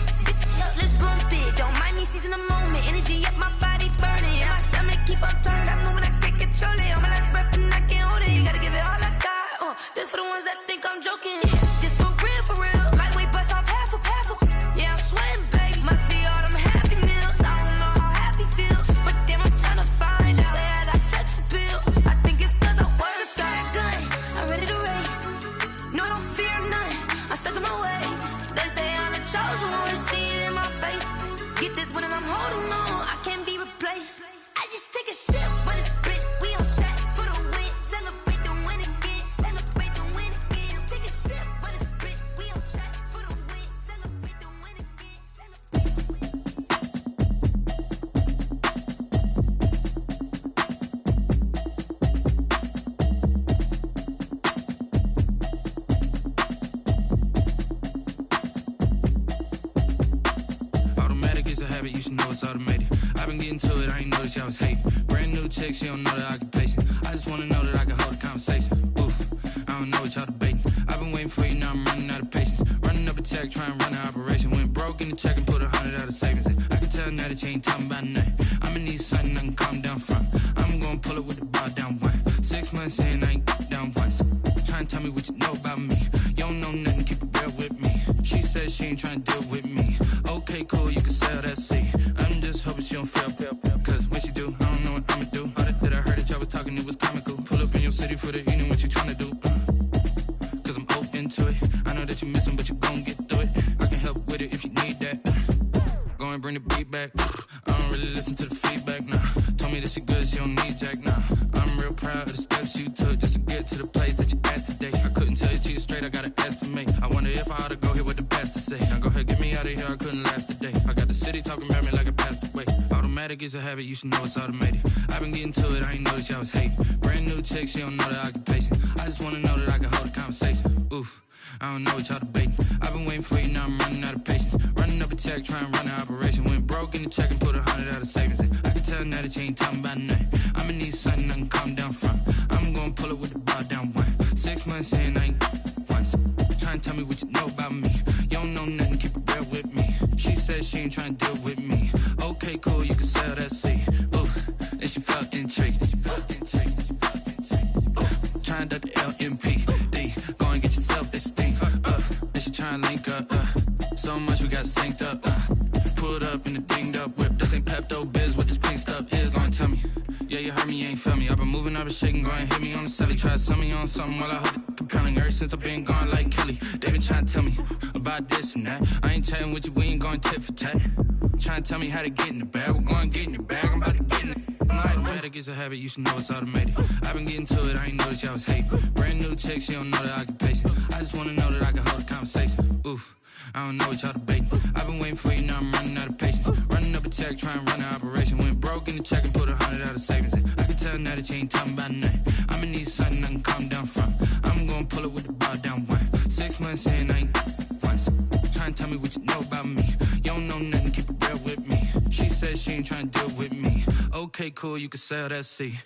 look, let's bump it. Don't mind me seizing the moment, energy up my body burning. And my stomach keep on turning, stop moving, I can't control it. On my last breath and I can't hold it, you gotta give it all I got. This for the ones that think I'm joking. This for real, lightweight bust off half a. Yeah, I'm sweating, babe, must be all them happy meals. I don't know how happy feels, but damn, I'm tryna find out. Say I got sex appeal, I think it's cause I work that gun, I'm ready to race. No, I don't fear none, I'm stuck in my ways. They say I'm the chosen one, see it in my face. Get this one and I'm holding on, I can't be replaced. I just take a sip, but it's spit, we on shot for the win. Celebrate the win again, celebrate the win again. Take a sip, but it's spit, we on shot for the win. Celebrate the win again, celebrate the win. Automatic is a habit, you should know it's automated. I've been getting to it, I ain't noticed y'all was hating. Brand new chick, she don't know the occupation. I just wanna know that I can hold a conversation. Oof, I don't know what y'all debating. I've been waiting for you, now I'm running out of patience. Running up a check, trying to run an operation. Went broke in the check and put 100 out of savings in. I can tell now that you ain't talking about nothing. I'ma need something I can calm down from. I'm gonna pull it with the bar down one. 6 months in, I ain't down once. Trying to tell me what you know about me. You don't know nothing, keep it real with me. She says she ain't trying to deal with me. Okay, Okay, cool, you can sail that sea. I'm just hoping she don't fail. Cause when she do, I don't know what I'ma do. All that I heard that y'all was talking, it was comical. Pull up in your city for the evening, what you tryna do? Cause I'm open to it. I know that you missing, but you gon' get through it. I can help with it if you need that. Go and bring the beat back. I don't really listen to the feedback, nah. Told me that she good, she don't need Jack, nah. I'm real proud of the steps you took just to get to the place that you at today. I couldn't tell you to you straight, I gotta estimate. I wonder if I ought to go here with the pastor say. Now go ahead, get me out of here, I couldn't last a day. I got the city talking about me like I passed away. Automatic is a habit, you should know it's automated. I've been getting to it, I ain't noticed y'all was hating. Brand new chick, she don't know the occupation. I just wanna know that I can hold a conversation. Oof, I don't know what y'all debating. I've been waiting for you, now I'm running out of patience. Running up a check, trying to run an operation. Went broke in the check and put 100 out of savings in. I can tell now that you ain't talking about nothing. I'ma need something I can calm down from. I'm gonna pull it with the bar down one. 6 months in, I ain't once. Trying to tell me what you know about me. You don't know nothing, keep it real with me. She said she ain't trying to deal with me. Okay, cool, you can sail that sea. Ooh, and she felt intrigued. Trying to duck the LMPD. Go and get yourself esteem. And she trying to link up. So much we got synced up. Pulled up in the dinged up whip. This ain't Pepto Biz, what this pink stuff is. Long tell me. Yeah, you heard me, you ain't felt me. I've been moving, I've been shaking, go and hit me on the celly. Try to sell me on something while I hold it compelling. Ever since I've been gone like Kelly, they been trying to tell me about this and that. I ain't chatting with you, we ain't going tit for tat. Trying to tell me how to get in the bag. We're going to get in your bag, I'm about to get in it. Automatic is a habit, you should know it's automated. I've been getting to it, I ain't noticed y'all was hating. Brand new chick, she don't know the occupation. I just wanna know that I can hold a conversation. Oof, I don't know what y'all debating. I've been waiting for you, now I'm running out of patience. Running up a check, trying to run an operation. Went broke in the check and put 100 out of savings in. I can tell now that you ain't talking about nothing. I'ma need something I can calm down from. I'm gonna pull it with the bar down one. 6 months in, I ain't once. Trying to tell me what you know about me. You don't know nothing, keep it real with me. She said she ain't trying to deal with me. Okay, cool, you can sail that sea.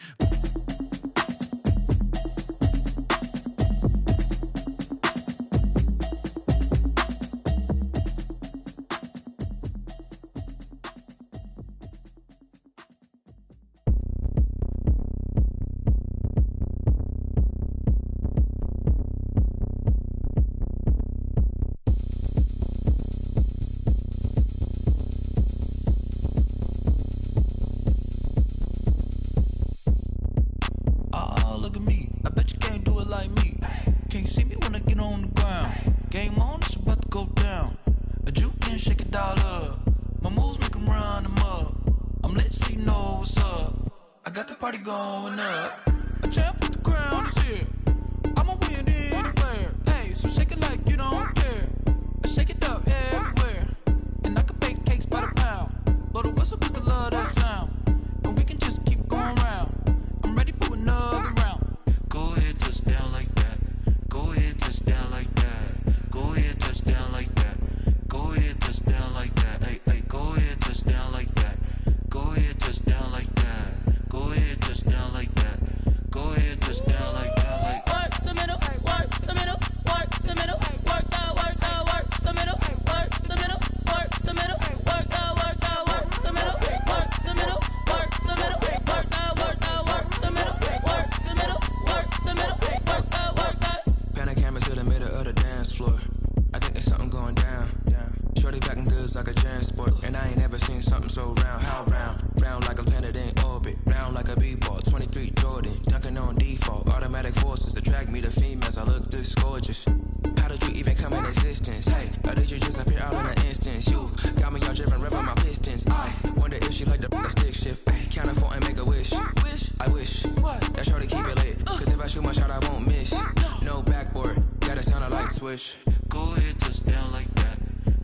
Go ahead, touch down like that.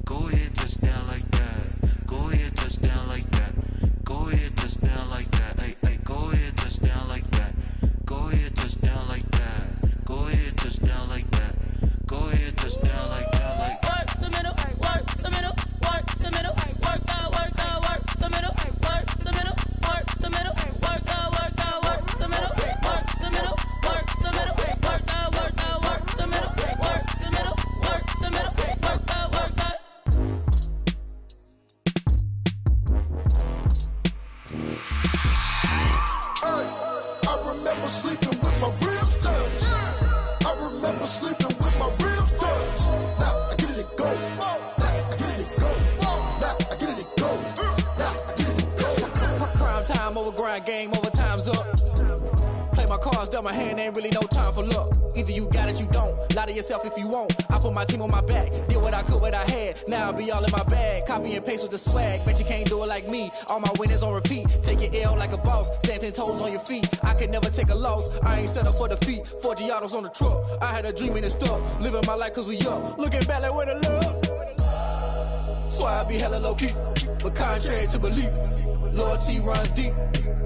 Go ahead, touch down like that. Go ahead, touch down like that. Go ahead, touch down like that. Hey, hey, go ahead, touch down like that. Go ahead, touch down like that. Go ahead, touch down like that. Go ahead, touch down like that. Like work the middle, work the middle, work the middle, work the middle, work the middle, work the middle, work the middle, work the middle, work the middle, work the middle, work the middle, work the middle, work the middle, work the middle, work the mind game, overtime's up. Play my cards, dealt my hand, ain't really no time for luck. Either you got it, you don't. Lie to yourself if you won't. I put my team on my back, did what I could, what I had. Now I'll be all in my bag. Copy and paste with the swag. Bet you can't do it like me. All my winners on repeat. Take your L like a boss. Stand 10 toes on your feet. I can never take a loss. I ain't set up for defeat. 4 Giottos on the truck. I had a dream and it stuck. Living my life cause we up. Looking back like where the love. So I be hella low key. But contrary to belief, loyalty runs deep.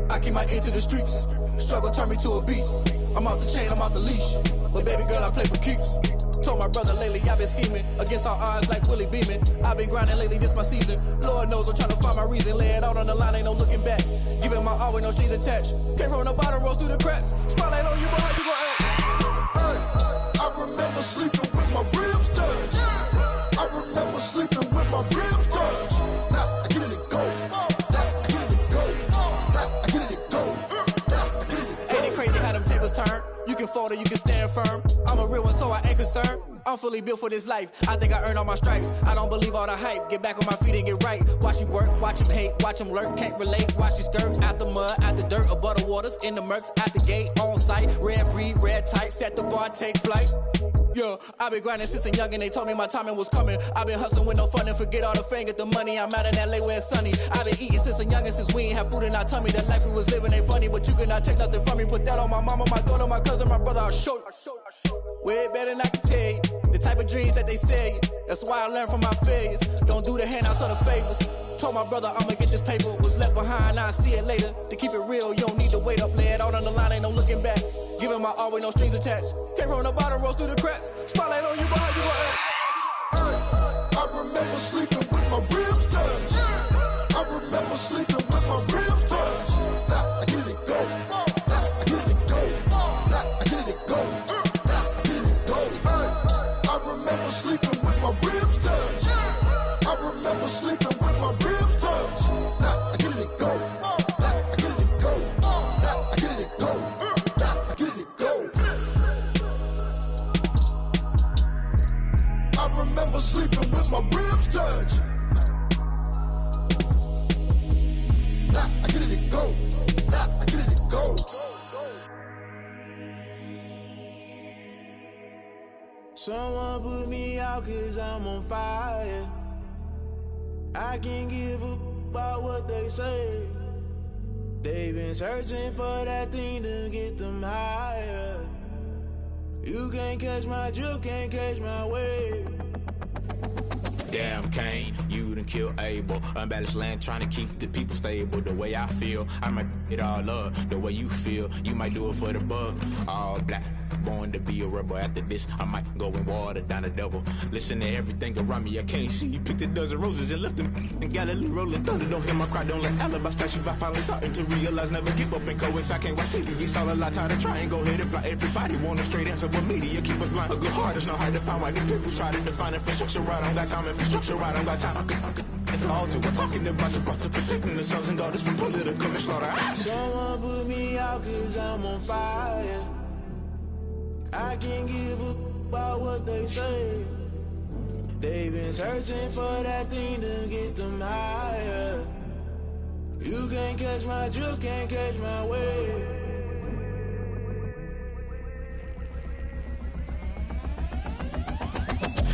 I keep my ear to the streets. Struggle turned me to a beast. I'm off the chain, I'm off the leash. But baby girl, I play for keeps. Told my brother lately, I've been scheming. Against all odds like Willie Beeman. I've been grinding lately, this my season. Lord knows I'm trying to find my reason. Lay it out on the line, ain't no looking back. Giving my all with no strings attached. Came from the bottom, rose through the cracks. Spotlight on you, boy, how you gon' act? Hey, I remember sleeping with my ribs touched. I remember sleeping with my ribs touched. Now I get it to go. Now I get it to go. Now I get it to go. Ain't it crazy how them tables turn? You can fold or you can stand firm. I'm a real one, so I ain't concerned. I'm fully built for this life. I think I earned all my stripes. I don't believe all the hype. Get back on my feet and get right. Watch you work, watch him hate, watch him lurk. Can't relate, watch you skirt. Out the mud, out the dirt, above the waters, in the murks, at the gate, on site. Red breed, red tight, set the bar, take flight. Yeah, I been grinding since a youngin', they told me my timing was coming. I been hustling with no fun and forget all the fame, get the money. I'm out in LA where it's sunny. I been eating since a youngin', since we ain't have food in our tummy. The life we was living ain't funny, but you cannot take nothing from me. Put that on my mama, my daughter, my cousin, my brother, I'll show you. Way better than I can tell you. The type of dreams that they sell you. That's why I learned from my failures. Don't do the handouts or the favors. Told my brother I'ma get this paper. Was left behind, I'll see it later. To keep it real, you don't need to wait up. Lay it out on the line, ain't no looking back. Giving my all with no strings attached. Came from the bottom, rose through the cracks. Spotlight on you, boy, how you gon' act? Hey, I remember sleeping with my ribs touched. I remember sleeping with my ribs touched. Now I get it to go. Now I get it to go. Now I get it to go. Now I get it to go. Hey, I remember sleeping with my ribs touched. I remember sleeping with my ribs touched. Now I get it to go. Now I get it to go. Now I get it to go. Now I get it to go. I remember sleeping with my ribs touched. Now I get it to go. Now I get it to go. Someone put me out cause I'm on fire. I can't give up about what they say. They've been searching for that thing to get them higher. You can't catch my drift, can't catch my wave. Damn, Kane, you done killed Abel. Unbalanced land, trying to keep the people stable. The way I feel, I might it all up. The way you feel, you might do it for the buck. All black, born to be a rebel. After this, I might go and water down the devil. Listen to everything around me, I can't see. You picked a dozen roses and left them in Galilee rolling thunder. Don't hear my cry, don't let alibis pass you. I finally starting to realize, never give up and coincide. Can't watch TV, it's all a lot. Tired of trying, go ahead and fly. Everybody want a straight answer, but media keep us blind. A good heart is not hard to find. Why these people try to define infrastructure right? I don't got time, infrastructure right, I don't got time. I could all to. We're talking about you, about to protecting the sons and daughters from political and slaughter. Someone put me out cause I'm on fire. I can't give up about what they say. They've been searching for that thing to get them higher. You can't catch my drift, can't catch my wave.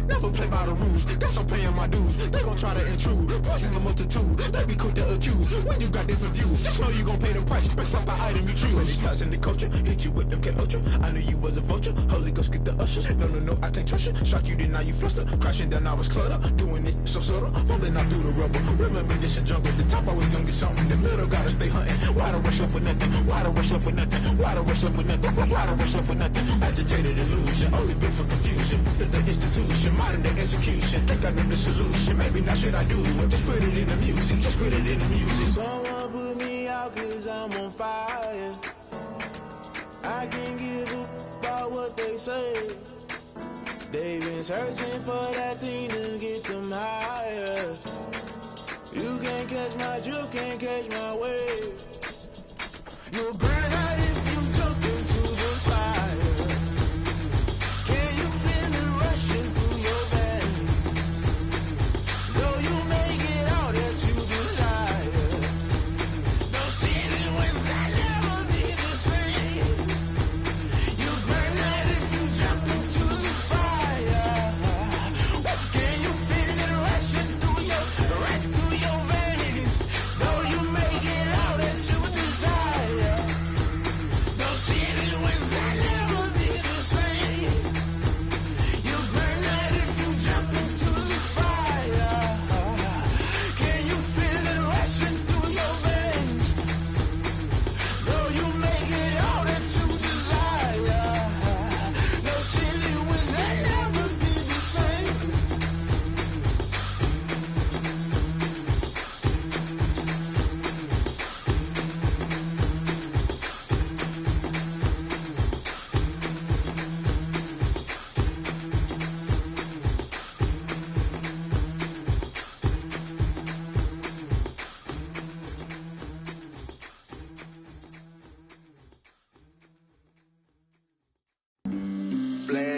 Never play by the rules, guess I'm paying my dues. They gon' try to intrude, poison the multitude. They be quick to accuse, when you got different views. Just know you gon' pay the price, based off the item you choose. Many ties in the culture, hit you with them MK Ultra. I knew you was a vulture, Holy Ghost get the ushers. No, I can't trust you. Shock you, then now you fluster. Crashing down, I was cluttered. Doing this so subtle, falling out through the rubble. Remember this in jungle, the top I was young and something. The middle gotta stay hunting. Why the rush left for nothing? Why the rush left for nothing? Why the rush left for nothing? Why the rush left for nothing? Agitated illusion, only built for confusion. The institution, modern day execution. Think I know the solution. Maybe not should I do it? Just put it in the music. Just put it in the music. Someone put me out cause I'm on fire. I can't give up about what they say. They've been searching for that thing to get them higher. You can't catch my drift, can't catch my wave. You'll burn out if you jump into the fire. Can you feel it rushing through your veins? Though you make it all that you desire. No sin in West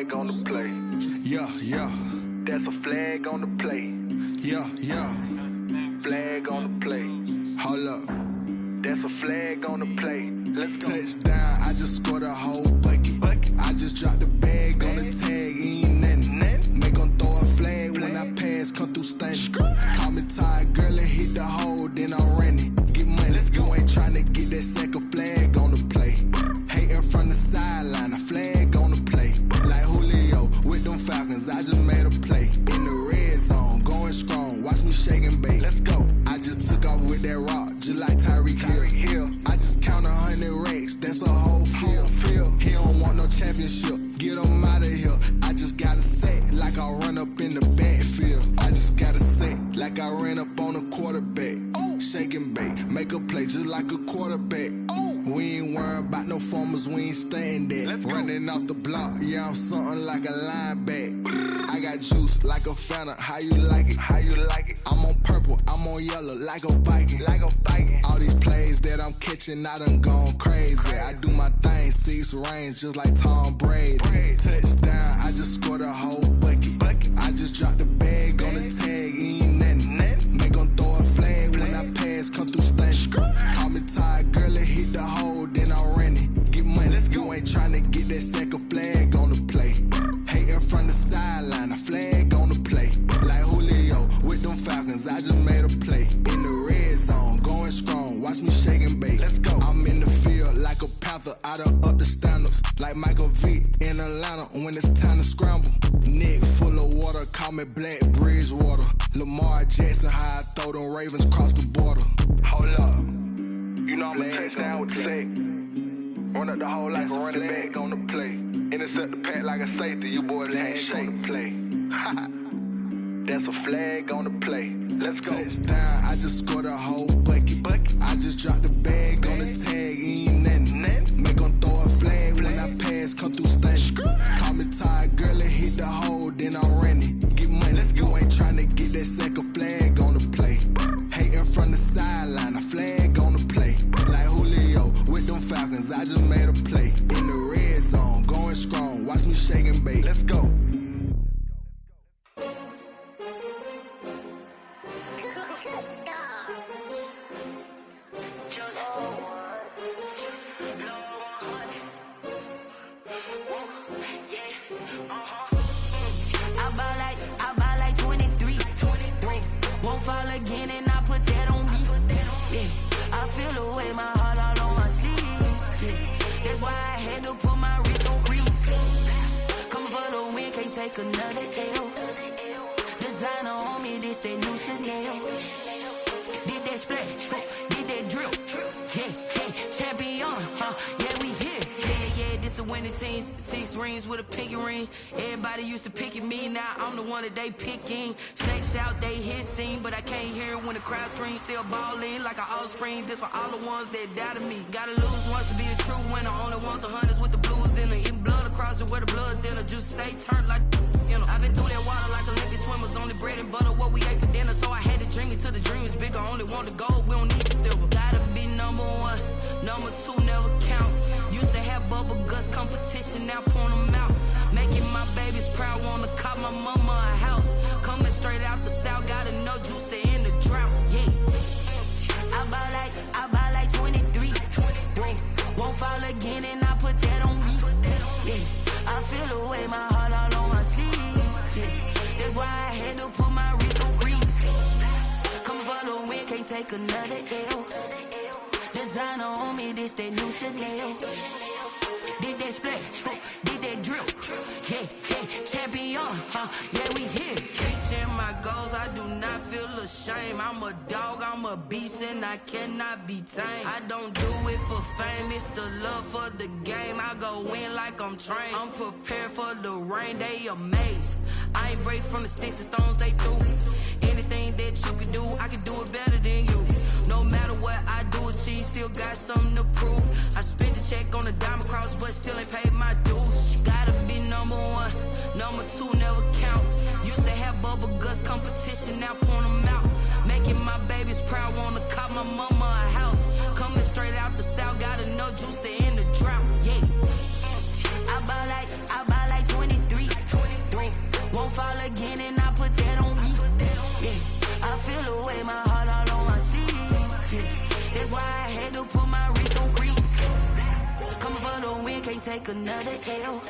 flag on the play. Yeah, yeah. That's a flag on the play. Yeah, yeah. Flag on the play. Hold up. That's a flag on the play. Let's go. Touchdown, I just scored a whole bucket. I just dropped the bag on the tag, ain't nothing. Make them throw a flag when I pass, come through stunning. Call me tired, girl, and hit the hole, then I'm running. Get money, you ain't tryna get that second flag on the play. Hating from the sideline, a flag on the play. Like Julio with them Falcons, I just made a play. In the red zone, going strong, watch me shake and bake. Let's go. I just took off with that rock, just like Tyreek Hill. I just count 100 racks, that's a whole field. He don't want no championship, get him out of here. I just gotta say, like I run up in the backfield. I just gotta say, like I ran up on a quarterback. Shake and bake, make a play just like a quarterback. We ain't worrying about no formers, we ain't staying there. Running off the block, yeah, I'm something like a linebacker. I got juice like a Fanta, how you like it? How you like it? I'm on purple, I'm on yellow, like a Viking. Like a Viking. All these plays that I'm catching, I done gone crazy. I do my thing, 6 range, just like Tom Brady. Touchdown, I just scored a whole bucket. I just dropped the bag on the tag, ain't nothing. Make them throw a flag when I pass, come through stunning. Call me tired, girl, and hit the hole, then I'm running. Get money, you ain't tryna get that second flag on the play. Hating from the sideline, a flag on the play. Like Julio with them Falcons, I just made a play. In the red zone, going strong, watch me shake and bake. Let's go. I'm in the field like a panther, I done up the standards. Like Michael Vick in Atlanta when it's time to scramble. Neck full of water, call me Black Bridgewater. Lamar Jackson, how I throw them Ravens cross the border. Hold up. You know I'm a touchdown with the sack. Run up the hole like a running back on the play. Intercept the pack like a safety. You boys can't shake the play. That's a flag on the play. Let's go. Touchdown, I just scored a whole bucket. I just dropped the bag on the tag, ain't nothing. Make them throw a flag when I pass, come through stunning. Call me tired, girl, and hit the hole, then I'm running. Get money, you ain't tryna get that second flag on the play. Hating from the sideline, a flag on the play. Like Julio with them Falcons, I just made a play. In the red zone, going strong, watch me shake and bake. Let's go. I buy like 23. Won't fall again and I put that on me. Yeah, I feel the way my heart all on my sleeve. Yeah, that's why I had to put my wrist on freeze. Coming for the win, can't take another L. Designer on me, this that new Chanel. Did that splash, did that drill. Yeah, champion, yeah, we here. Yeah, this the winning team. 6 rings with a pinky ring. Everybody used to pick at me, now I'm the one that they picking. Snakes out, they hissing, but I can't hear when the crowd screams. Still balling like an offspring. This for all the ones that doubted me. Gotta lose once to be a true winner. Only want the hunters with the blues in it. In blood across it where the blood dinner. Juice stay turned like, you know. I've been through that water like Olympic swimmers. Only bread and butter, what we ate for dinner. So I had to dream it till the dream is bigger. Only want the gold, we don't need the silver. Gotta be number 1, number 2 never count. Used to have bubble guts competition, now point them out. Making my babies proud, wanna call my mama a house. Coming straight out the south, gotta know juice to end the drought. Yeah, I buy like 23. Won't fall again and I put that on me. Yeah, I feel the way my heart all on my sleeve. Yeah, that's why I had to put my wrist on freeze. Coming for the win, can't take another L. Designer on me, this that new Chanel. Did that splash, did that drill. Yeah, champion, yeah, we here. Reaching my goals, I do not feel ashamed. I'm a dog, I'm a beast, and I cannot be tamed. I don't do it for fame, it's the love for the game. I go in like I'm trained. I'm prepared for the rain, they amazed. I ain't break from the sticks and stones they threw. Anything that you can do, I can do it better than you. No matter what I do, achieve, still got something to prove. I spent the check on the diamond cross, but still ain't paid my dues. Gotta be number 1, number 2 never count. Used to have bubble guts competition, now point them out. Making my babies proud, wanna call my mama a house. Coming straight out the south, gotta know juice to end the drought. Yeah, I buy like 23. take another L.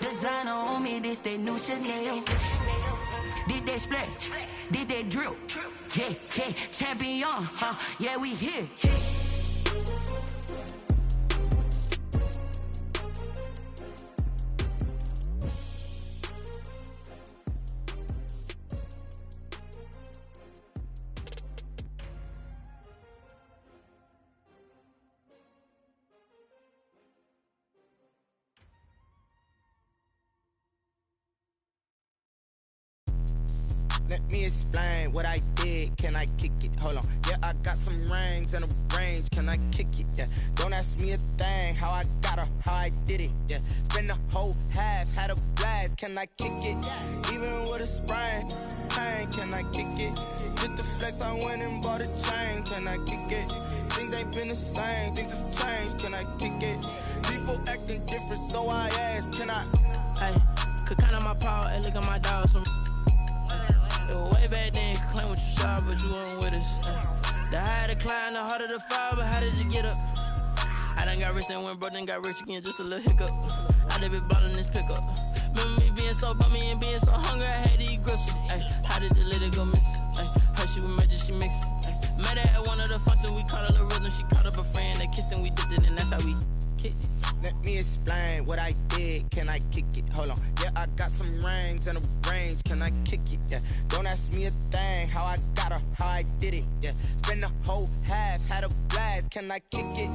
Designer on me, this they new Chanel. This they splash, this they drill. Yeah, yeah, champion, huh? Yeah, we here. Let me explain what I did. Can I kick it? Hold on. Yeah, I got some rings and a range. Can I kick it? Yeah. Don't ask me a thing. How I got her, how I did it. Yeah. Spend the whole half, had a blast. Can I kick it? Even with a sprain, pain. Can I kick it? Just to flex, I went and bought a chain. Can I kick it? Things ain't been the same. Things have changed. Can I kick it? People acting different, so I asked. Can I? Hey, could count on my power and look at my dogs. Some way back then, claim what you saw, but you weren't with us. The higher the climb, the harder the fall, but how did you get up? I done got rich and went broke, then got rich again, just a little hiccup. I done been bought in this pickup. Remember me being so bummy and being so hungry, I had to eat gristle. Ay, how did the lady go miss? Ay, her she was magic, she mixed. Met her at one of the functions, we caught a little rhythm, she caught up a friend, they kissed and we dipped it, and that's how we kicked it. Let me explain what I did. Can I kick it? Hold on. Yeah, I got some rings and a range. Can I kick it? Yeah. Don't ask me a thing. How I got her, how I did it. Yeah. Spend the whole half, had a blast. Can I kick it?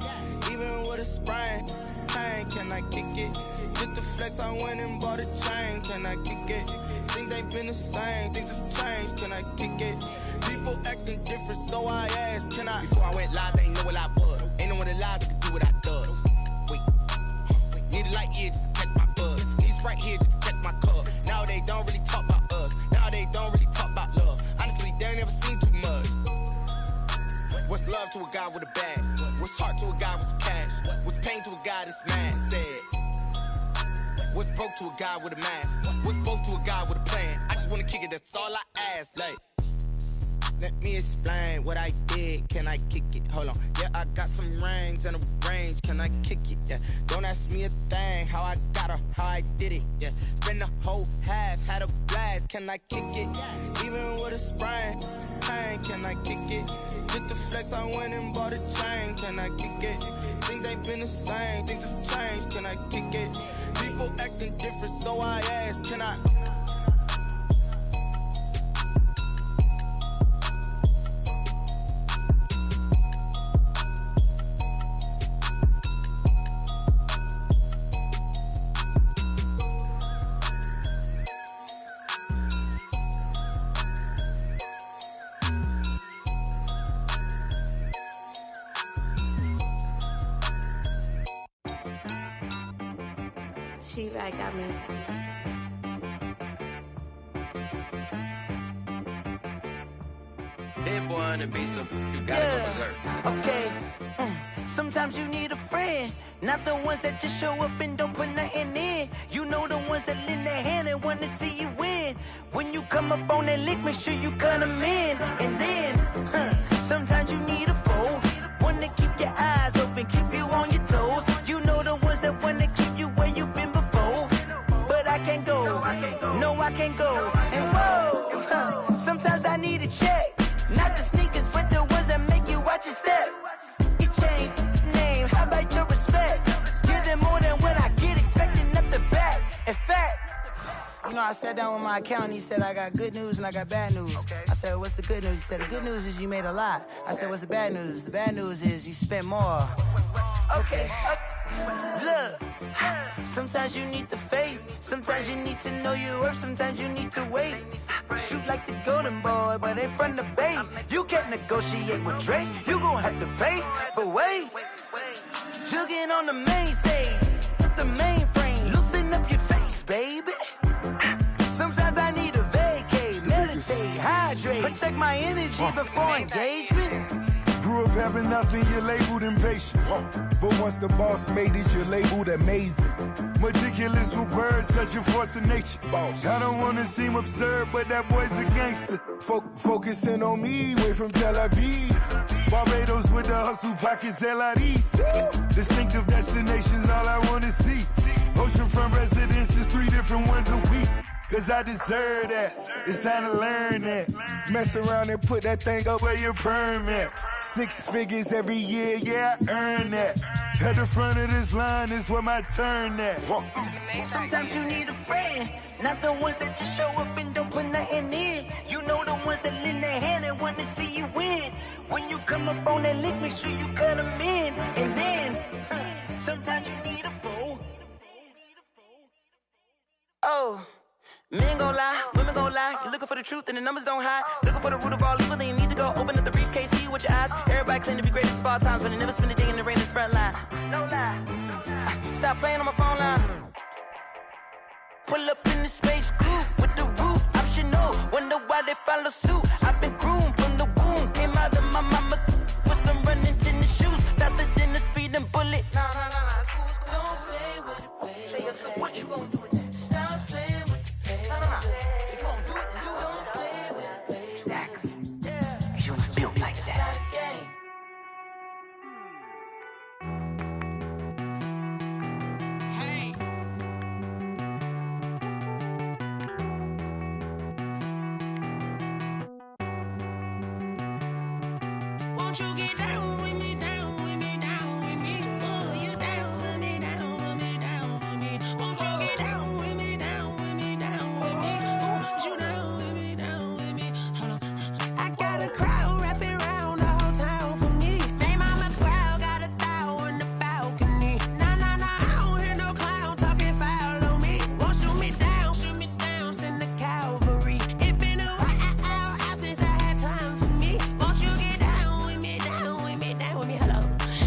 Even with a sprain, pain. Can I kick it? Just to flex, I went and bought a chain. Can I kick it? Things ain't been the same. Things have changed. Can I kick it? People acting different, so I asked. Can I? Before I went live, they ain't know what I was. Ain't no one alive that could do what I does. Wait. Need a light here just to catch my buzz. Need Sprite here just to catch my cup. Now they don't really talk about us. Now they don't really talk about love. Honestly, they ain't never seen too much. What's love to a guy with a bag? What's heart to a guy with some cash? What's pain to a guy that's mad? Said. What's broke to a guy with a mask? What's broke to a guy with a plan? I just wanna kick it, that's all I ask. Like, let me explain what I did. Can I kick it? Hold on. Yeah, I got some rings and a range. Can I kick it? Yeah. Don't ask me a thing. How I got her, how I did it. Yeah. Spend the whole half, had a blast. Can I kick it? Even with a sprain, pain. Can I kick it? Just to flex, I went and bought a chain. Can I kick it? Things ain't been the same. Things have changed. Can I kick it? People acting different, so I asked. Can I? She-Rag got me. Dead boy on the beat, so you gotta go berserk. Okay. Sometimes you need a friend, not the ones that just show up and don't put nothing in. You know the ones that lend their hand and want to see you win. When you come up on that lick, make sure you cut them in. And then, sometimes you need a foe, one to keep your eyes open, keep you on your toes. You know the ones that want to keep you where you've been before. But I can't go, no I can't go. And whoa, sometimes I need a check. Not the sneakers, but the ones that make you watch your step. You change name, how about your respect? Give them more than what I get, expecting up the back. In fact, you know, I sat down with my accountant, he said I got good news and I got bad news. I said, what's the good news? He said, the good news is you made a lot. I said, what's the bad news? The bad news is you spent more. Okay, look, sometimes you need the faith, sometimes you need to know your worth, sometimes you need to wait. Shoot like the golden boy, but in front of the bay. You can't negotiate with Drake, you gon' have to pay. But wait, jugging on the main stage, the mainframe, loosen up your face, baby. Sometimes I need a vacate, meditate, hydrate, protect my energy before engagement. Grew up having nothing, you're labeled impatient. But once the boss made it, you're labeled amazing. Meticulous with words, such a force of nature. I don't wanna seem absurd, but that boy's a gangster. Focusing on me, way from Tel Aviv. Barbados with the hustle pockets, LIDs. Distinctive destinations, all I wanna see. Oceanfront residences, 3 different ones a week. Cause I deserve that. It's time to learn that. Mess around and put that thing up where your permit. 6 figures every year, yeah, I earn that. At the front of this line is where my turn at. Sometimes you need a friend, not the ones that just show up and don't put nothing in. You know the ones that lend their hand and wanna see you win. When you come up on that lick, make sure you cut them in. And then, sometimes you need a fool. Oh. Men gon' lie, women gon' lie. You're looking for the truth and the numbers don't hide. Looking for the root of all evil, then you need to go open up the briefcase, see with your eyes. Everybody claim to be greatest of all times, but they never spend a day in the rain in the front line. No lie. Stop playing on my phone line. Pull up in the space coupe with the roof optional. Wonder why they follow suit. I've been groomed from the womb. Came out of my mama with some running tennis shoes. Faster than the speeding bullet. Nah, it's cool, it's cool. Don't play with it, play. Say yo, so what you gon' do? Stop playing. If you gon' do it, you don't play with it, play. Exactly. Yeah. You built like that. Hey. Won't you get down with me, down with me, down with me? Oh, you down with me, down with me, down with me. Won't you get down with me, down with me, down with me? Oh, you down with me, down with me? Hold on. I got a crowd wrapping around the whole town for me. They mama proud, got a thou on the balcony. Nah, I don't hear no clown talking foul on me. Won't shoot me down, send the cavalry. It been a while since I had time for me. Won't you get down with me, down with me, down with me? Hello.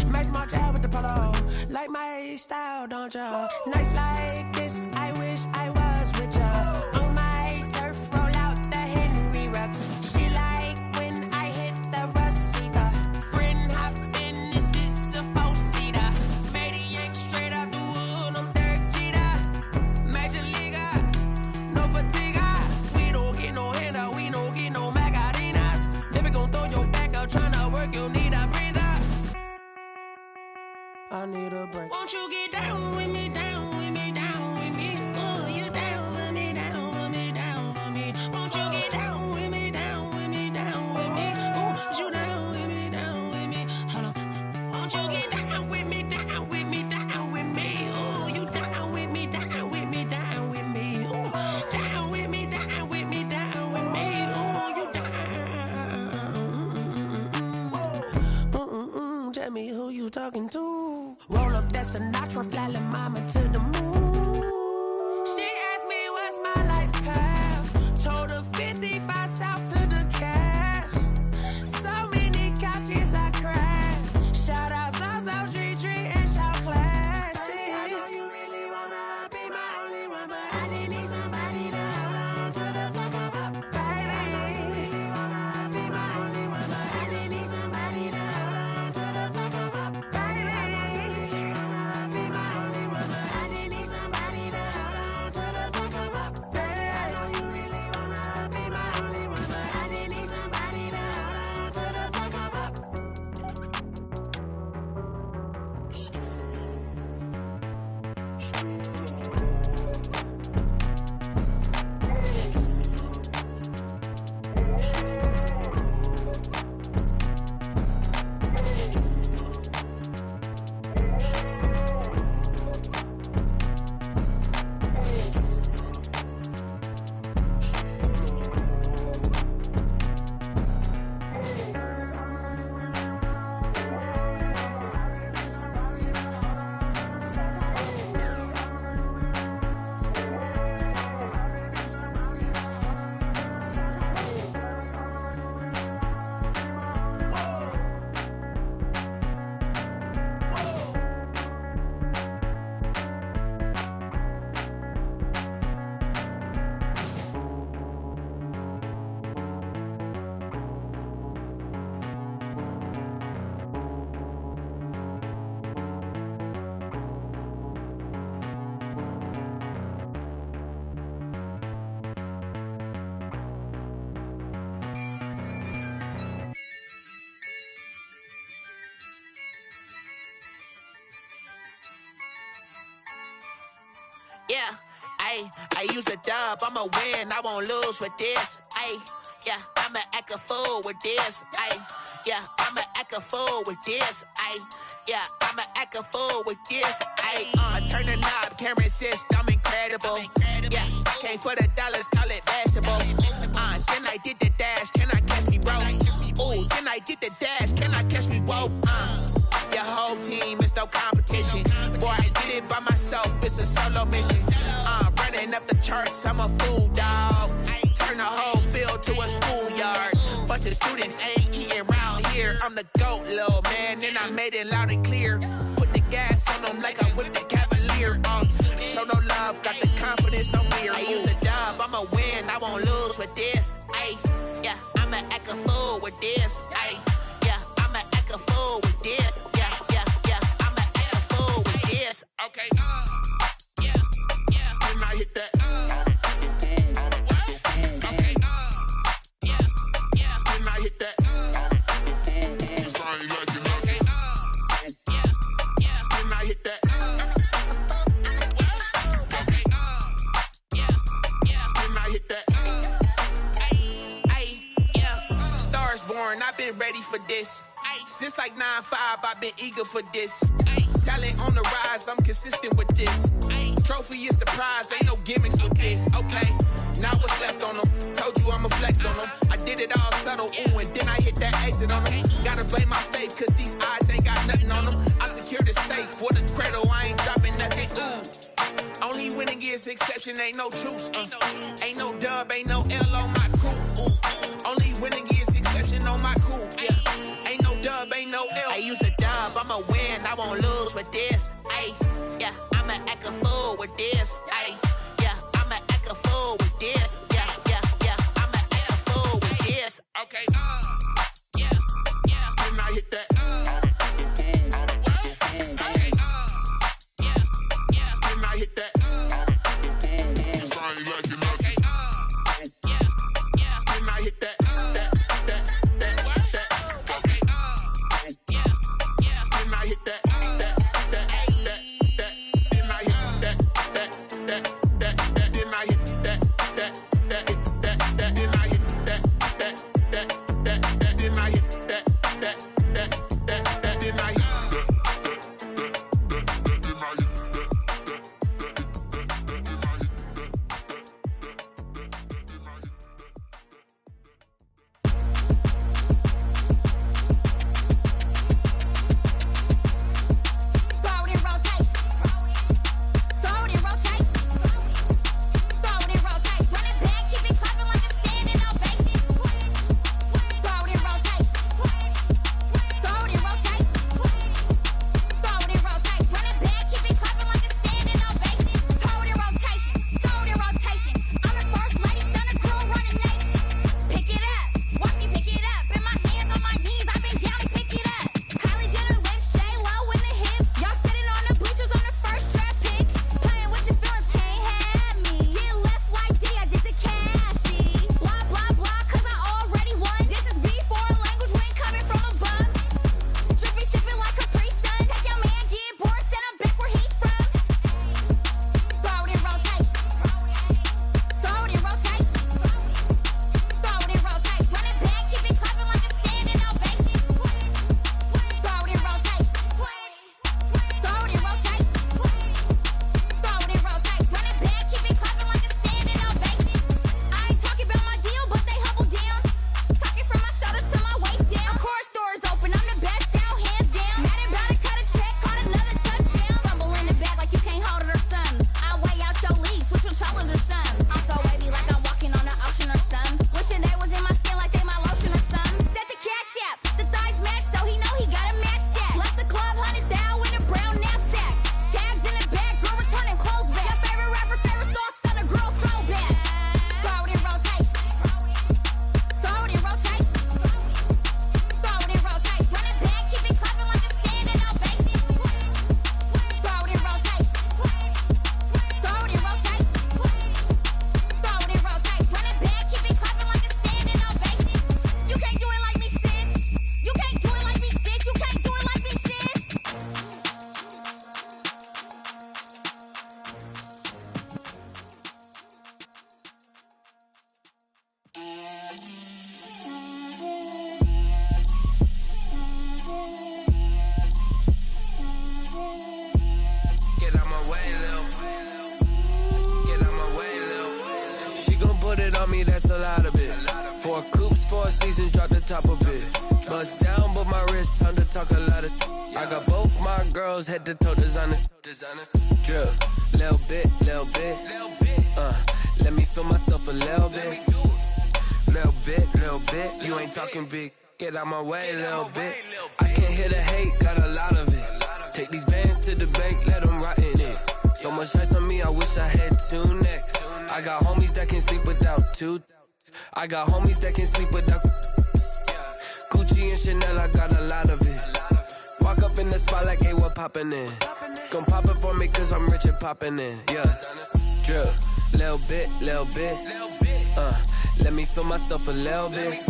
Max March out with the polo. Like my style, don't ya? Nights like this, I wish I was with ya. On my turf, roll out the Henry Rux. She like when I hit the receiver. Friend hop in, this is a 4-seater. Made a yank straight out the wood, I'm Derek Jeter. Major leaguer, no fatigue. We don't get no handout, we don't get no Macarinas. Never gon' throw your back out, tryna work, you need a breather. I need a break. Won't you get down with me, down with me, down with me? Oh, you down with me, down with me, down with me? Won't you get down with me, down with me, down with me? Oh, you down with me, down with me? Hold on. Won't you get down with me, down with me, down with me? Oh, you down with me, down with me, down with me? Oh, down with me, down with me, down with me? Oh, you down. Tell me who you talking to. Roll up that Sinatra, fly like mama to the moon. She asked me what's my life path. Told her 55 south to the cat. So many couches I cried. Shout out Zazo, Tree, and shout classic. I know you really wanna be my only one, but I didn't need somebody to hold on to the sucker up. Baby, I know you really wanna be my only one, but I didn't need somebody to hold on to the sucker up. Baby, I know you really wanna be my only one, but I didn't need somebody to hold on to the sucker up. Baby, I know you really wanna be my only one, but I didn't need somebody to hold on to the sucker up. Yeah, I use a dub, I'ma win, I won't lose with this. Yeah, I'ma act a fool with this. Yeah, I'ma act a fool with this. Yeah, I'ma act a fool with this. I turn the knob, can't resist, I'm incredible. Yeah, came for the dollars, call it vegetable. Then I did the dash, can I catch me, bro? Ooh, then I did the dash, can I catch me, whoa? Your whole team is no competition. Boy, I did it by myself, it's a solo mission. Running up the charts, I'm a fool, dog. Turn the whole field to a schoolyard. Bunch of students ain't eating round here. I'm the GOAT, little man, and I made it loud and clear. Put the gas on them like I'm with the Cavalier. Show no love, got the confidence, no fear. I use a dub, I'ma win, I won't lose with this. Yeah, I'ma act a fool with this. Yeah, I'ma act a fool with this. Yeah, I'ma act a fool with this. Okay, yeah, and I hit that. I've been ready for this. Since like 9-5, I've been eager for this. Talent on the rise, I'm consistent with this. Trophy is the prize, ain't no gimmicks with this. Okay, now what's left on them? Told you I'ma flex on them. I did it all subtle, ooh, and then I hit that exit on them. Gotta blame my faith, cause these odds ain't got nothing on them. I secured the safe for the cradle, I ain't dropping nothing, ooh. Only winning is exception, ain't no truce. Ain't no dub, ain't no L on my crew. Only winning is exception on my crew. Yeah, ain't no dub, ain't no L. I use a dub, I'ma win, I won't lose with this. Yeah, I'ma act a fool with this. Yeah, I'ma act a fool with this. Yeah, I'ma act a fool with this. Okay, yeah, and I hit that. Okay, yeah, and I hit that. on me, that's a lot of it. 4 coops, 4 seasons, drop the top a bit. Bust down, but my wrist, time to talk a lot of. I got both my girls head to toe designer. Drip, little bit. Let me feel myself a little bit. Little bit. You ain't talking big. Get out my way a little bit. I can't hear the hate, got a lot of it. Take these bands to the bank, let them rot in it. So much ice on me, I wish I had 2 necks. I got homies that can sleep without 2. I got homies that can sleep without Gucci and Chanel, I got a lot of it. Walk up in the spot like, hey, what poppin' in? Gon' pop it for me cause I'm rich and poppin' in. Yeah, drip, little bit. Let me feel myself a little bit.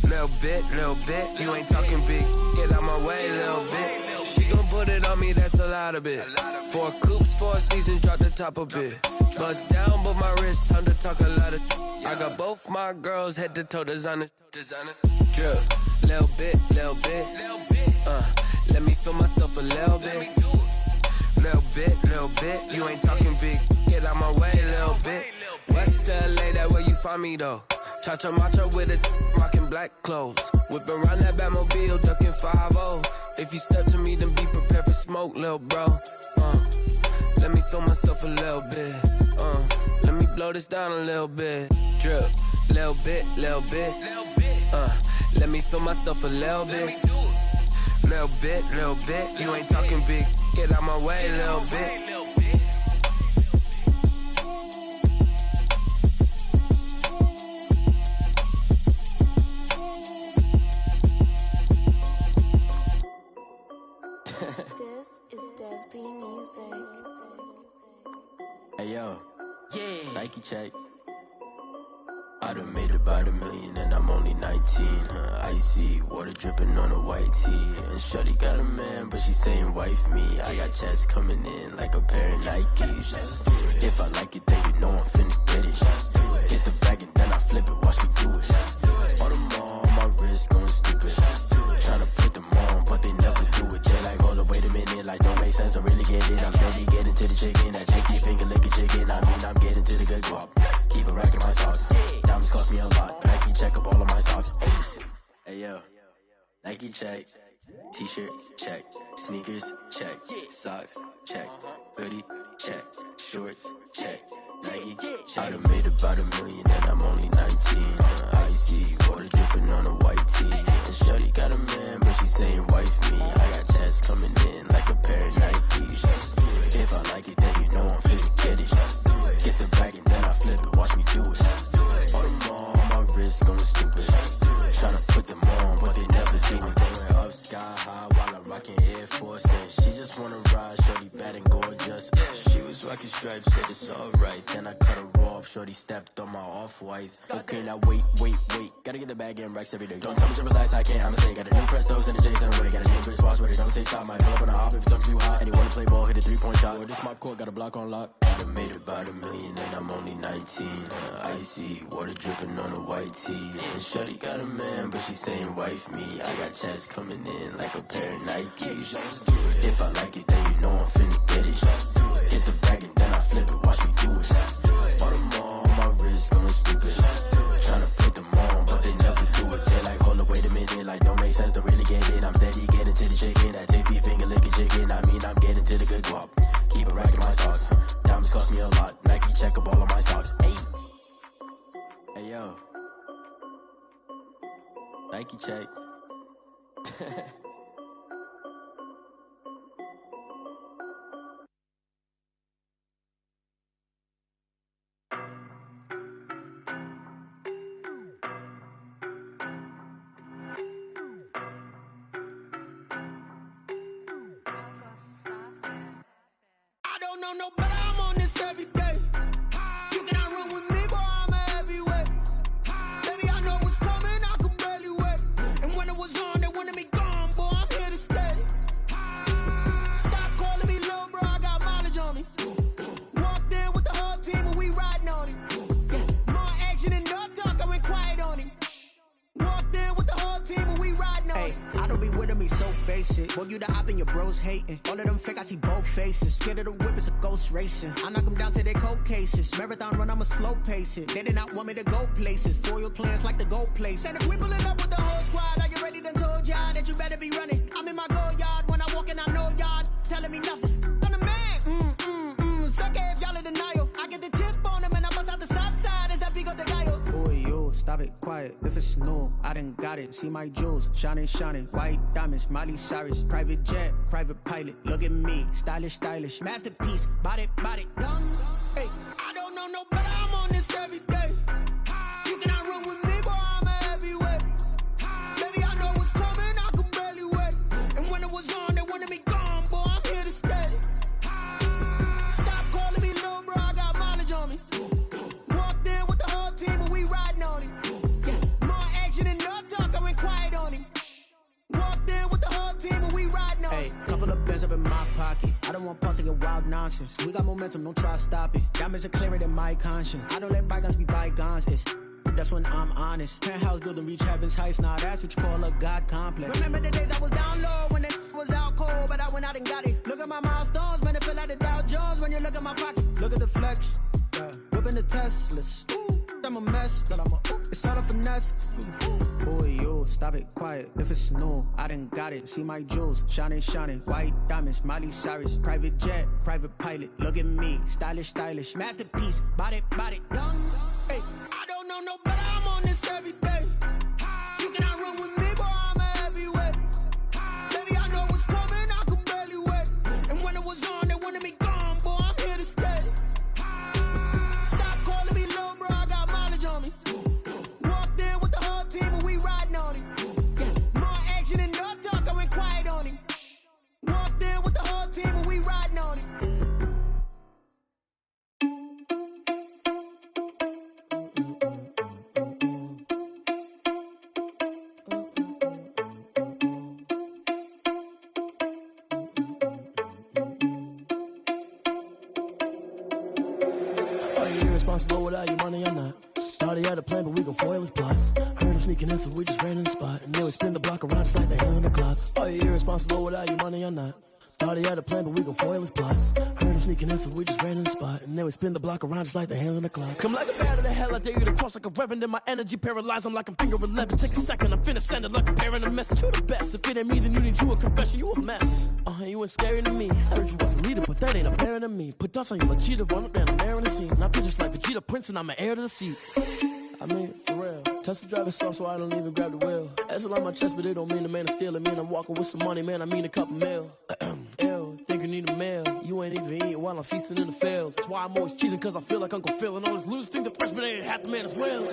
Little bit. You ain't talking big, get out my way a little bit. She gon' put it on me, that's a lot of it. 4 coops, 4 seasons, drop the top a bit. Bust down, but my wrist, time to talk a lot of. I got both my girls head to toe designer. Drip, little bit. Let me feel myself a little bit. Little bit. You ain't talking big, get out my way a little bit. West LA, that where you find me though. Cha-cha matcha with it, rockin' black clothes. Whip around that Batmobile, ducking 5-0. If you step to me, then be prepared for smoke, lil' bro. Let me feel myself a little bit. Let me blow this down a little bit. Drip, little bit. Let me feel myself a little bit. Little bit. You ain't talking big, get out my way a little bit. Hey yo, yeah. Nike check. I done made about $1 million and I'm only 19. Icy water dripping on a white tee. And shorty got a man, but she saying wife me. I got checks coming in like a pair of Nikes. If I like it, then you know I'm finna get it. Hit the bag and then I flip it, watch me do it. All them on my wrist going stupid. Tryna put them on, but they never do it. Jay like, hold up, wait a minute, like don't make sense, don't really get it. I'm steady getting to the chicken, that cheeky finger licking chicken. I mean, I'm getting to the good guap. Keep a rack in my sauce. Diamonds cost me a lot. Nike check up all of my stocks. Hey yo, Nike check. T-shirt check. Sneakers check. Socks check. Hoodie check. Shorts check. Nike check. I done made about $1 million and I'm only 19. Icy water dripping on a white tee. And shorty got a man, but she saying wife me. I got checks coming in like a pair of Nikes. If I like it, then you know I'm finna get it. Get the bag and then I flip it, watch me do it. All them on my wrist going stupid. Tryna put them on, but they never do it. Going up sky high while I'm rocking Air Force. And she just wanna ride, shorty bad and gorgeous. She was rocking stripes, said it's alright. Then I cut her off, shorty stepped on my off-whites. Okay, now wait. Gotta get the bag and racks every day. Don't tell me to relax, I can't, I'ma say. Got a new Prestos and a Jason away. Got a new Chris Foss, but it don't take time. Might pull up on a hop if it's up too hot. And he wanna play ball, hit a 3-point shot. Or this my court, got a block on lock. I done made about $1 million and I'm only 19. Icy water dripping on a white tee. And shorty got a man, but she saying wife me. I got checks coming in like a pair of Nikes. If I like it, then you know I'm finna get it. Hit the bag and then I flip it, watch me do it. All them on my wrist going stupid. Tryna put them on, but they never do it. They like, hold up, wait a minute, like don't make sense, don't really get it. I'm steady getting to the chicken, that tasty finger licking chicken. I mean, I'm getting to the good guap. Keep a rack in my socks. Diamonds cost me a lot. Nike check up all of my stocks. Hey yo, Nike check. I don't know no better, I'm on this every day. You cannot run with me, boy, I'm a heavyweight. Baby, I know what's coming, I could barely wait. And when it was on, they wanted me gone, boy, I'm here to stay. Stop calling me little bro, I got mileage on me. Walked in with the whole team and we riding on him. More action and no talk, I went quiet on him. Walked in with the whole team and we riding on him. I don't be with me so basic. it. Boy, you the op and your bros hating. All of them fake, I see both faces. Scared of the whip, it's a ghost racing. I knock them down to their cold cases. Marathon run, I'ma slow pace it. They did not want me to go places. Foil plans like the gold place. And if we pulling up with the whole squad, are you ready? Done told y'all that you better be running. I'm in my go yard. When I walk in, I know y'all telling me nothing. I'm the man. Suck it if y'all in denial. I get the chip on them and I bust out the south side. Is that Vigo de Gallo? Boy, yo, stop it, quiet. If it's new, I done got it. See my jewels, shining, shining. White diamonds, Miley Cyrus. Private jet, private pilot. Look at me, stylish, stylish. Masterpiece, body, young. Hey, I don't know no better. I'm on this every day. You cannot run with me, boy. I'm a heavyweight. Baby, I know what's coming. I could barely wait. And when it was on, they wanted me gone, boy. I'm here to stay. Stop calling me little bro. I got mileage on me. Walked in with the whole team and we riding on him. Yeah, more action and no talk. I went quiet on him. Walked in with the whole team and we riding on him. Hey, couple of bands up in my pocket. I don't want pause to get wild nonsense. We got momentum, don't try to stop it. Diamonds are clearer than my conscience. I don't let bygones be bygones. That's when I'm honest. Penthouse building, reach heaven's heights. Nah, that's what you call a God complex. Remember the days I was down low when it was out cold, but I went out and got it. Look at my milestones, man, it feel like the Dow Jones when you look at my pocket. Look at the flex, yeah. Whipping the Teslas. I'm a mess, but it's all a finesse. Boy, yo, stop it, quiet. If it's new, I done got it. See my jewels, shining, shining. White diamonds, Miley Cyrus. Private jet, private pilot. Look at me, stylish, stylish. Masterpiece, body, young. Hey, I don't know no better. I'm on this every day. You cannot run with me, boy. I'm a heavyweight. Baby, I know what's coming. I could barely wait. And when it was on, they wanted me gone, boy. I'm here to stay. Stop calling me little bro. I got mileage on me. Walked in with the whole team and we riding on him. Yeah, more action and no talk. I went quiet on him. Walked in with the whole team and we riding on him. Responsible without your money or not. Thought he had a plan, but we gon' foil his plot. Heard him sneaking in, so we just ran in the spot. And then we spin the block around just like the hell on the clock. Are you irresponsible without your money or not? Thought he had a plan, but we gon' foil his plot. Heard him sneaking in, so we just ran in the spot. And then we spin the block around just like the hands on the clock. Come like a bat of the hell, I dare you to cross like a reverend. In my energy paralyzed, I'm like I'm finger 11. Take a second, I'm finna send it like a parent a message. You the best, if it ain't me, then you need you a confession. You a mess, you ain't scary to me. Heard you was a leader, but that ain't apparent to me. Put dust on you like cheetah, run up down the air in the scene. And I feel just like Vegeta Prince, and I'm an heir to the seat. I mean, for real. Tesla driving soft, so I don't even grab the wheel. That's on my chest, but it don't mean the man is stealing. Mean I'm walking with some money, man. I mean a couple mil. Ew, think you need a meal. You ain't even eating while I'm feasting in the field. That's why I'm always cheesing, cause I feel like Uncle Phil. And all this losers think the freshman ain't half the man as well.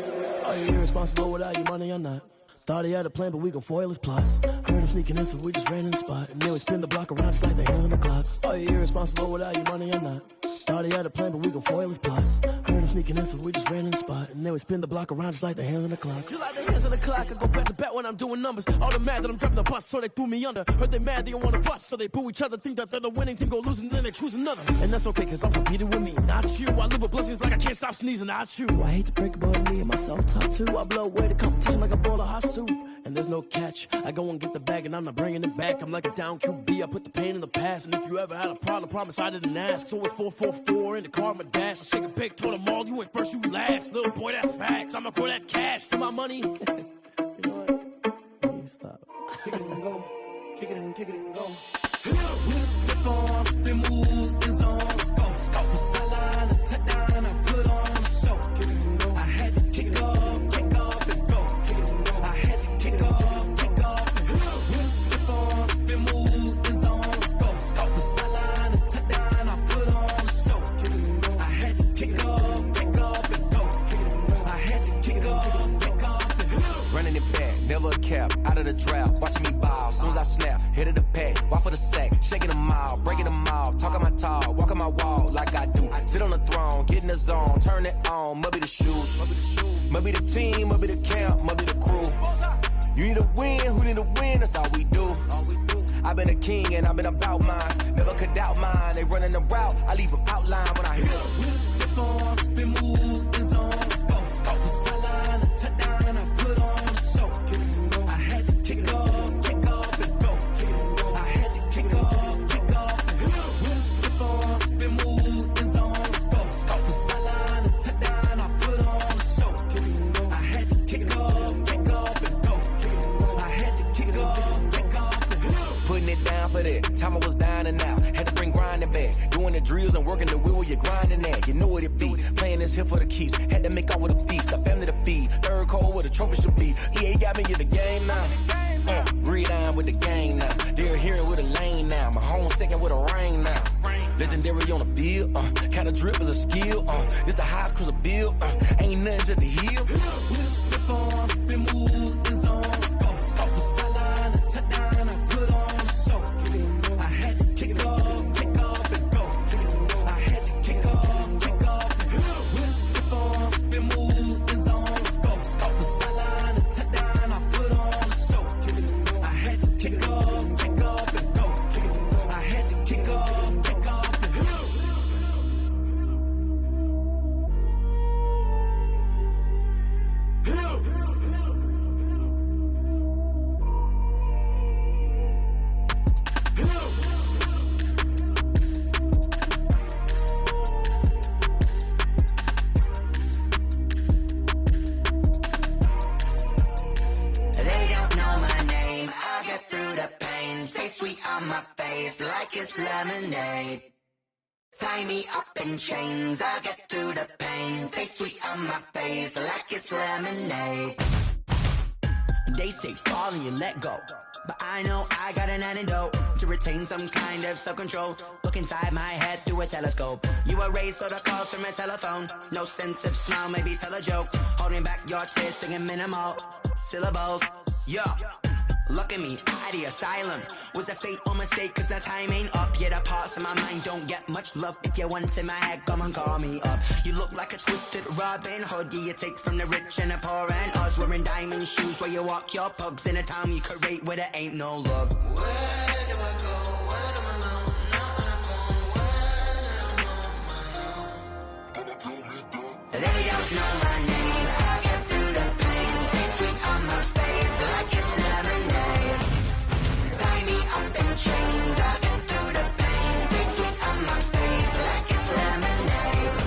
Are you irresponsible without your money or not? Thought he had a plan, but we gon' foil his plot. Heard him sneaking in, so we just ran in the spot. And then we spin the block around just like the hell on the clock. Are you irresponsible without your money or not? Thought he had a plan, but we gon' foil his plot. Heard him sneaking in, so we just ran in the spot. And then we spin the block around just like the hands on the clock. Just like the hands on the clock, I go back to back when I'm doing numbers. All the mad that I'm dropping the bus, so they threw me under. Heard they mad, they don't wanna bust, so they boo each other. Think that they're the winning team, go losing, then they choose another. And that's okay, cause I'm competing with me, not you. I live with blessings like I can't stop sneezing, not you. I hate to break it, but me and myself top two. I blow away the competition like a bowl of hot soup. And there's no catch. I go and get the bag and I'm not bringing it back. I'm like a down QB, I put the pain in the past. And if you ever had a problem, promise I didn't ask. So it's 444 in the car, my dash. I shake a big, told them all, you went first, you last. Little boy, that's facts. I'ma throw that cash to my money. You know what? Let me stop. Kick it and go. Kick it and kick it and go. We step on, spin move, in zone, go. Go for sideline, a touchdown, I put on the show. Kick it and go. I had to kick off and go. Kick it and go. I had to kick off and go. We step on, spin move, in zone, go. Go for sideline, a touchdown, I put on the show. Kick it and go. I had to kick off and go. Kick it and go. I had to kick off and go. Running it back, never a cap, out of the draft, watching me ball. Soon as I snap, hit of the pack, walk for the sack, shaking them all, breaking them all, talking my talk, walking my wall like I do. Sit on the throne, get in the zone, turn it on, must be the shoes, must be the team, must be the camp, must be the crew. You need a win, who need a win, that's all we do. I've been a king and I've been about mine, never could doubt mine. They running the route, I leave them outline when I hit them. We step on, spin move, in zone, go. Go for sideline, a touchdown, I put on the show. I had to kick off and go. I beat. Playing this here for the keeps. Had to make out with a feast. A family to feed. Third cold where the trophy should be. EA got me in the game now. Read on with the game now. They're hearing with a lane now. My home second with a rain now. Legendary on the field. Kinda drip is a skill. This the highest cruiser bill. Ain't nothing just to heal. We'll slip on, spin move, in zone, scope. Off the sideline, a touchdown, I put on a show. I had to kick off and go. I had to kick off and go. We'll slip on, spin move, in zone, scope. Off the sideline, a touchdown, I put on a show. I had to kick off and go. I had to kick off. Taste sweet on my face like it's lemonade. Tie me up in chains, I'll get through the pain. Taste sweet on my face like it's lemonade. They say fall and you let go, but I know I got an antidote to retain some kind of self-control. Look inside my head through a telescope. You erase all the calls from a telephone. No sense of smile, maybe tell a joke. Holding back your tears, singing minimal syllables. Yeah. Look at me, at the asylum. Was a fate or mistake, cause the time ain't up. Yet the parts of my mind don't get much love. If you want in my head, come and call me up. You look like a twisted Robin Hood. Yeah, you take from the rich and the poor and us. Wearing diamond shoes where you walk your pugs. In a town you create where there ain't no love. Where do I go? Where am I alone? Not on the phone. When I'm on my own. They don't know my name. I get through the pain. Taste sweet on my face like it's lemonade. Tie me up in chains. I get through the pain. Taste sweet on my face like it's lemonade.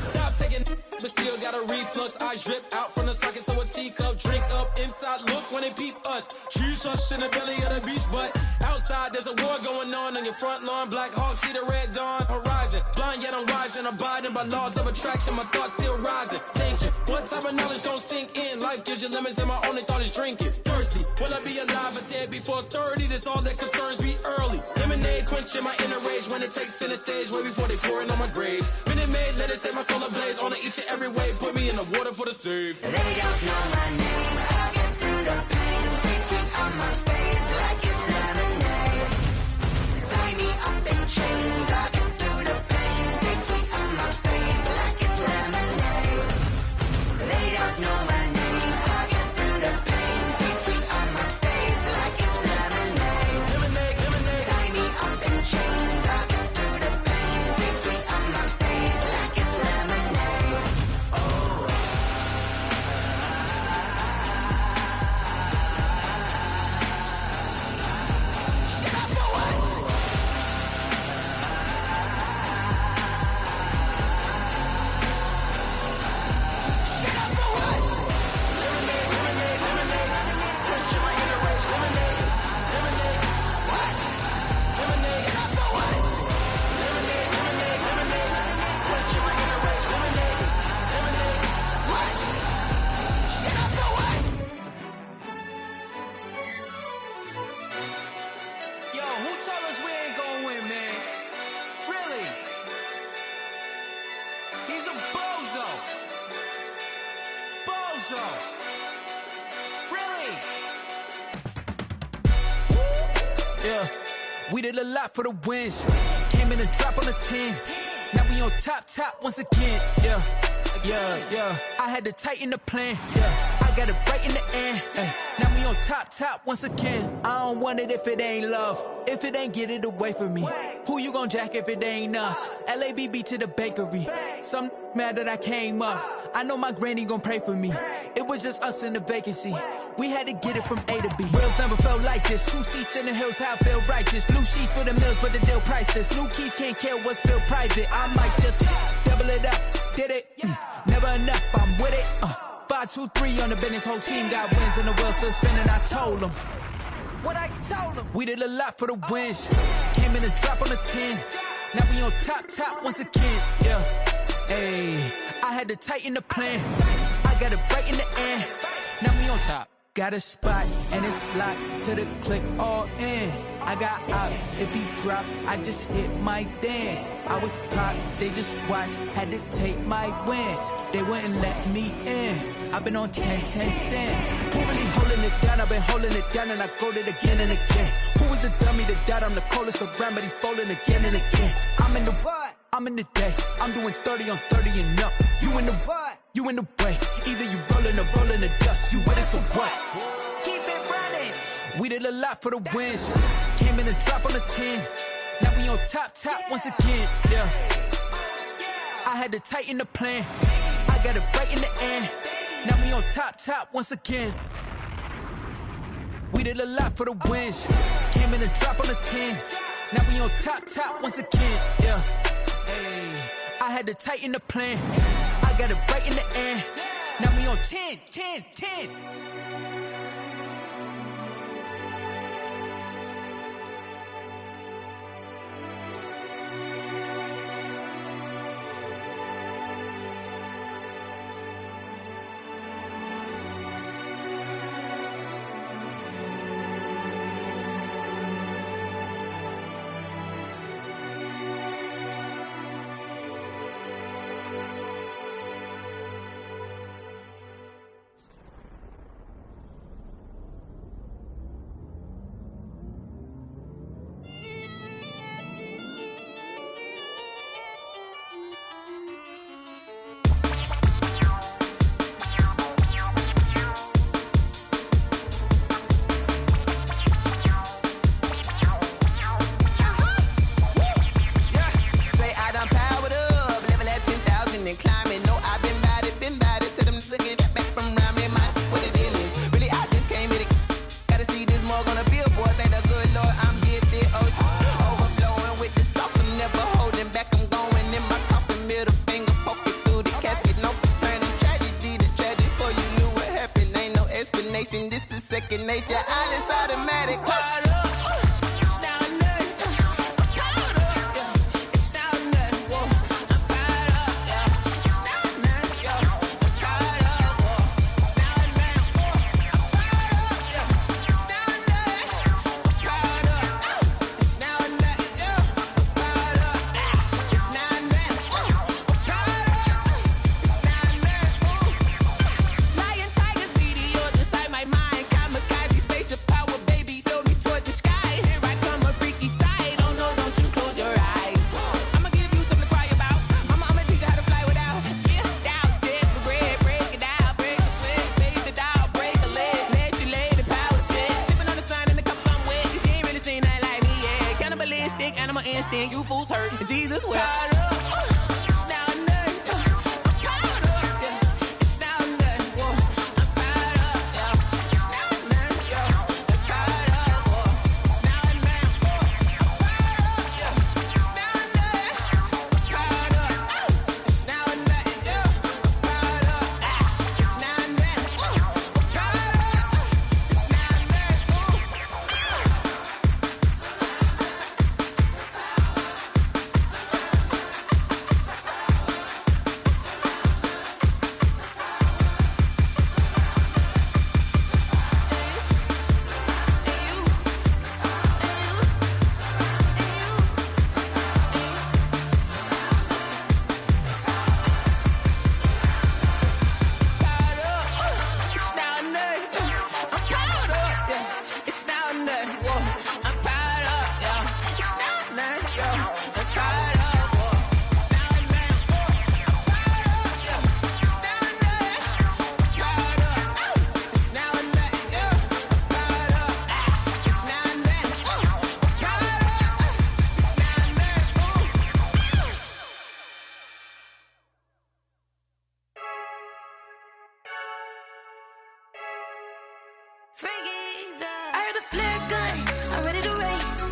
Stop taking, but still got a reflux. I drip out from the socket to a teacup. Drink up inside. Look when they peep us. Choose us in the belly of the beach, but outside there's a war going on your front lawn. Black Hawk see the red dawn horizon. Blind yet I'm rising, abiding by laws of attraction. My thoughts still rising. Thinking, what type of knowledge don't sink in? Life gives you lemons and my only thought is drinking. Thirsty, will I be alive or dead before 30? That's all that concerns me early. Lemonade quenching my inner rage when it takes center stage way before they pour it on my grave. Minute Maid, let it set my soul ablaze. On each and every way, put me in the water for the save. They don't know my name. I get through the pain. Taste sweet on my face like it's lemonade. Tie me up in chains. I get through the pain. Taste sweet on my face like it's lemonade. They don't know my name. I get through the pain. Taste sweet on my face like it's lemonade. Tie me up in chains. I get through the pain. Taste sweet on my face like it's lemonade. Yo, who told us we ain't gonna win, man? Really? He's a bozo. Bozo. Really? Yeah, we did a lot for the wins. Came in a drop on the 10. Now we on top once again. Yeah. I had to tighten the plan. Yeah, I got it right in the end. Now we on top once again. I don't want it if it ain't love. If it ain't, get it away from me. Who you gon' jack if it ain't us? LABB to the bakery. Some mad that I came up. I know my granny gon' pray for me. It was just us in the vacancy. We had to get it from A to B. Wheels never felt like this. 2 seats in the hills, how I feel righteous. Blue sheets for the mills, but the deal priceless. New keys can't care what's still private. I might just double it up. Did it? Never enough, I'm with it. 5, 2, 3 on the business. Whole team got wins and the wheels still spinning. I told them what I told them. We did a lot for the wins. Came in a drop on the 10. Now we on top once again. Yeah. Hey. to tighten the plan. I got it right in the end. Now we on top. Got a spot and it's locked to the click all in. I got ops, if he drop, I just hit my dance. I was pop, they just watched, had to take my wins. They wouldn't let me in. I've been on 10 cents. Who really holding it down? I've been holding it down and I go it again and again. Who was the dummy that died? I'm the coldest around, but he folding again and again. I'm in the what? I'm in the day. I'm doing 30 on 30 and up. You in the what? You in the way. Either you rolling the dust. You with it, so what? Keep it running. We did a lot for the wins. Came in and drop on the 10. Now we on top once again. Yeah. I had to tighten the plan. I got it right in the end. Now we on top once again. We did a lot for the wins. Came in and drop on the 10. Now we on top once again. Yeah. Hey. I had to tighten the plan. I got it right in the end. Now we on 10. This is second nature, all is automatic. You fools hurt, Jesus will. I heard the flare gun, I'm ready to race.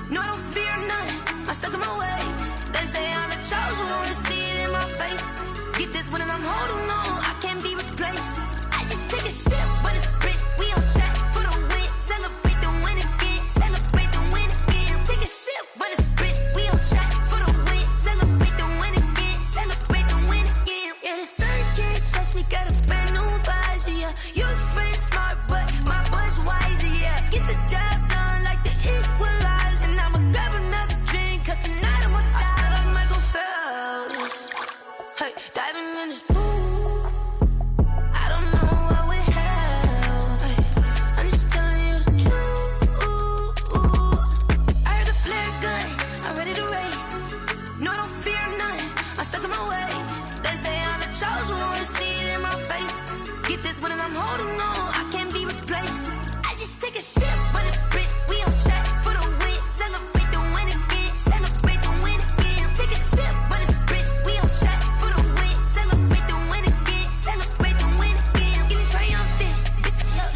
No, I don't fear none, I'm stuck in my ways. They say I'm the chosen one, to see it in my face. Get this one and I'm holding on, I can't be replaced. I just take a sip, but it's split, we on track for the win. Celebrate the win again, celebrate the win again. Take a sip, but it's split, we on track for the win. Celebrate the win again, celebrate the win again. Yeah, the sun Hey, diving in this pool. I don't know what we have. Hey, I'm just telling you the truth. I heard the flare gun. I'm ready to race. No, I don't fear none. I'm stuck in my ways. They say I'm the chosen one. See it in my face. Get this one and I'm holding on. I can't be replaced. I just take a sip, but it's split. We on track for the win. Celebrate the win again. Celebrate the win again. Take a sip, but it's split. We on track for the win. Celebrate the win again. Celebrate the win again. Get it triumphant.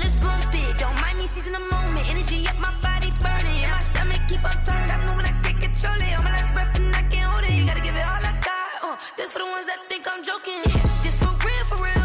Let's bump it. Don't mind me seizing the moment. Energy up my body burning. And my stomach keep up turning. Stop moving, I can't control it. On my last breath and I can't hold it. You gotta give it all I got. This for the ones that think I'm joking. This for real, for real.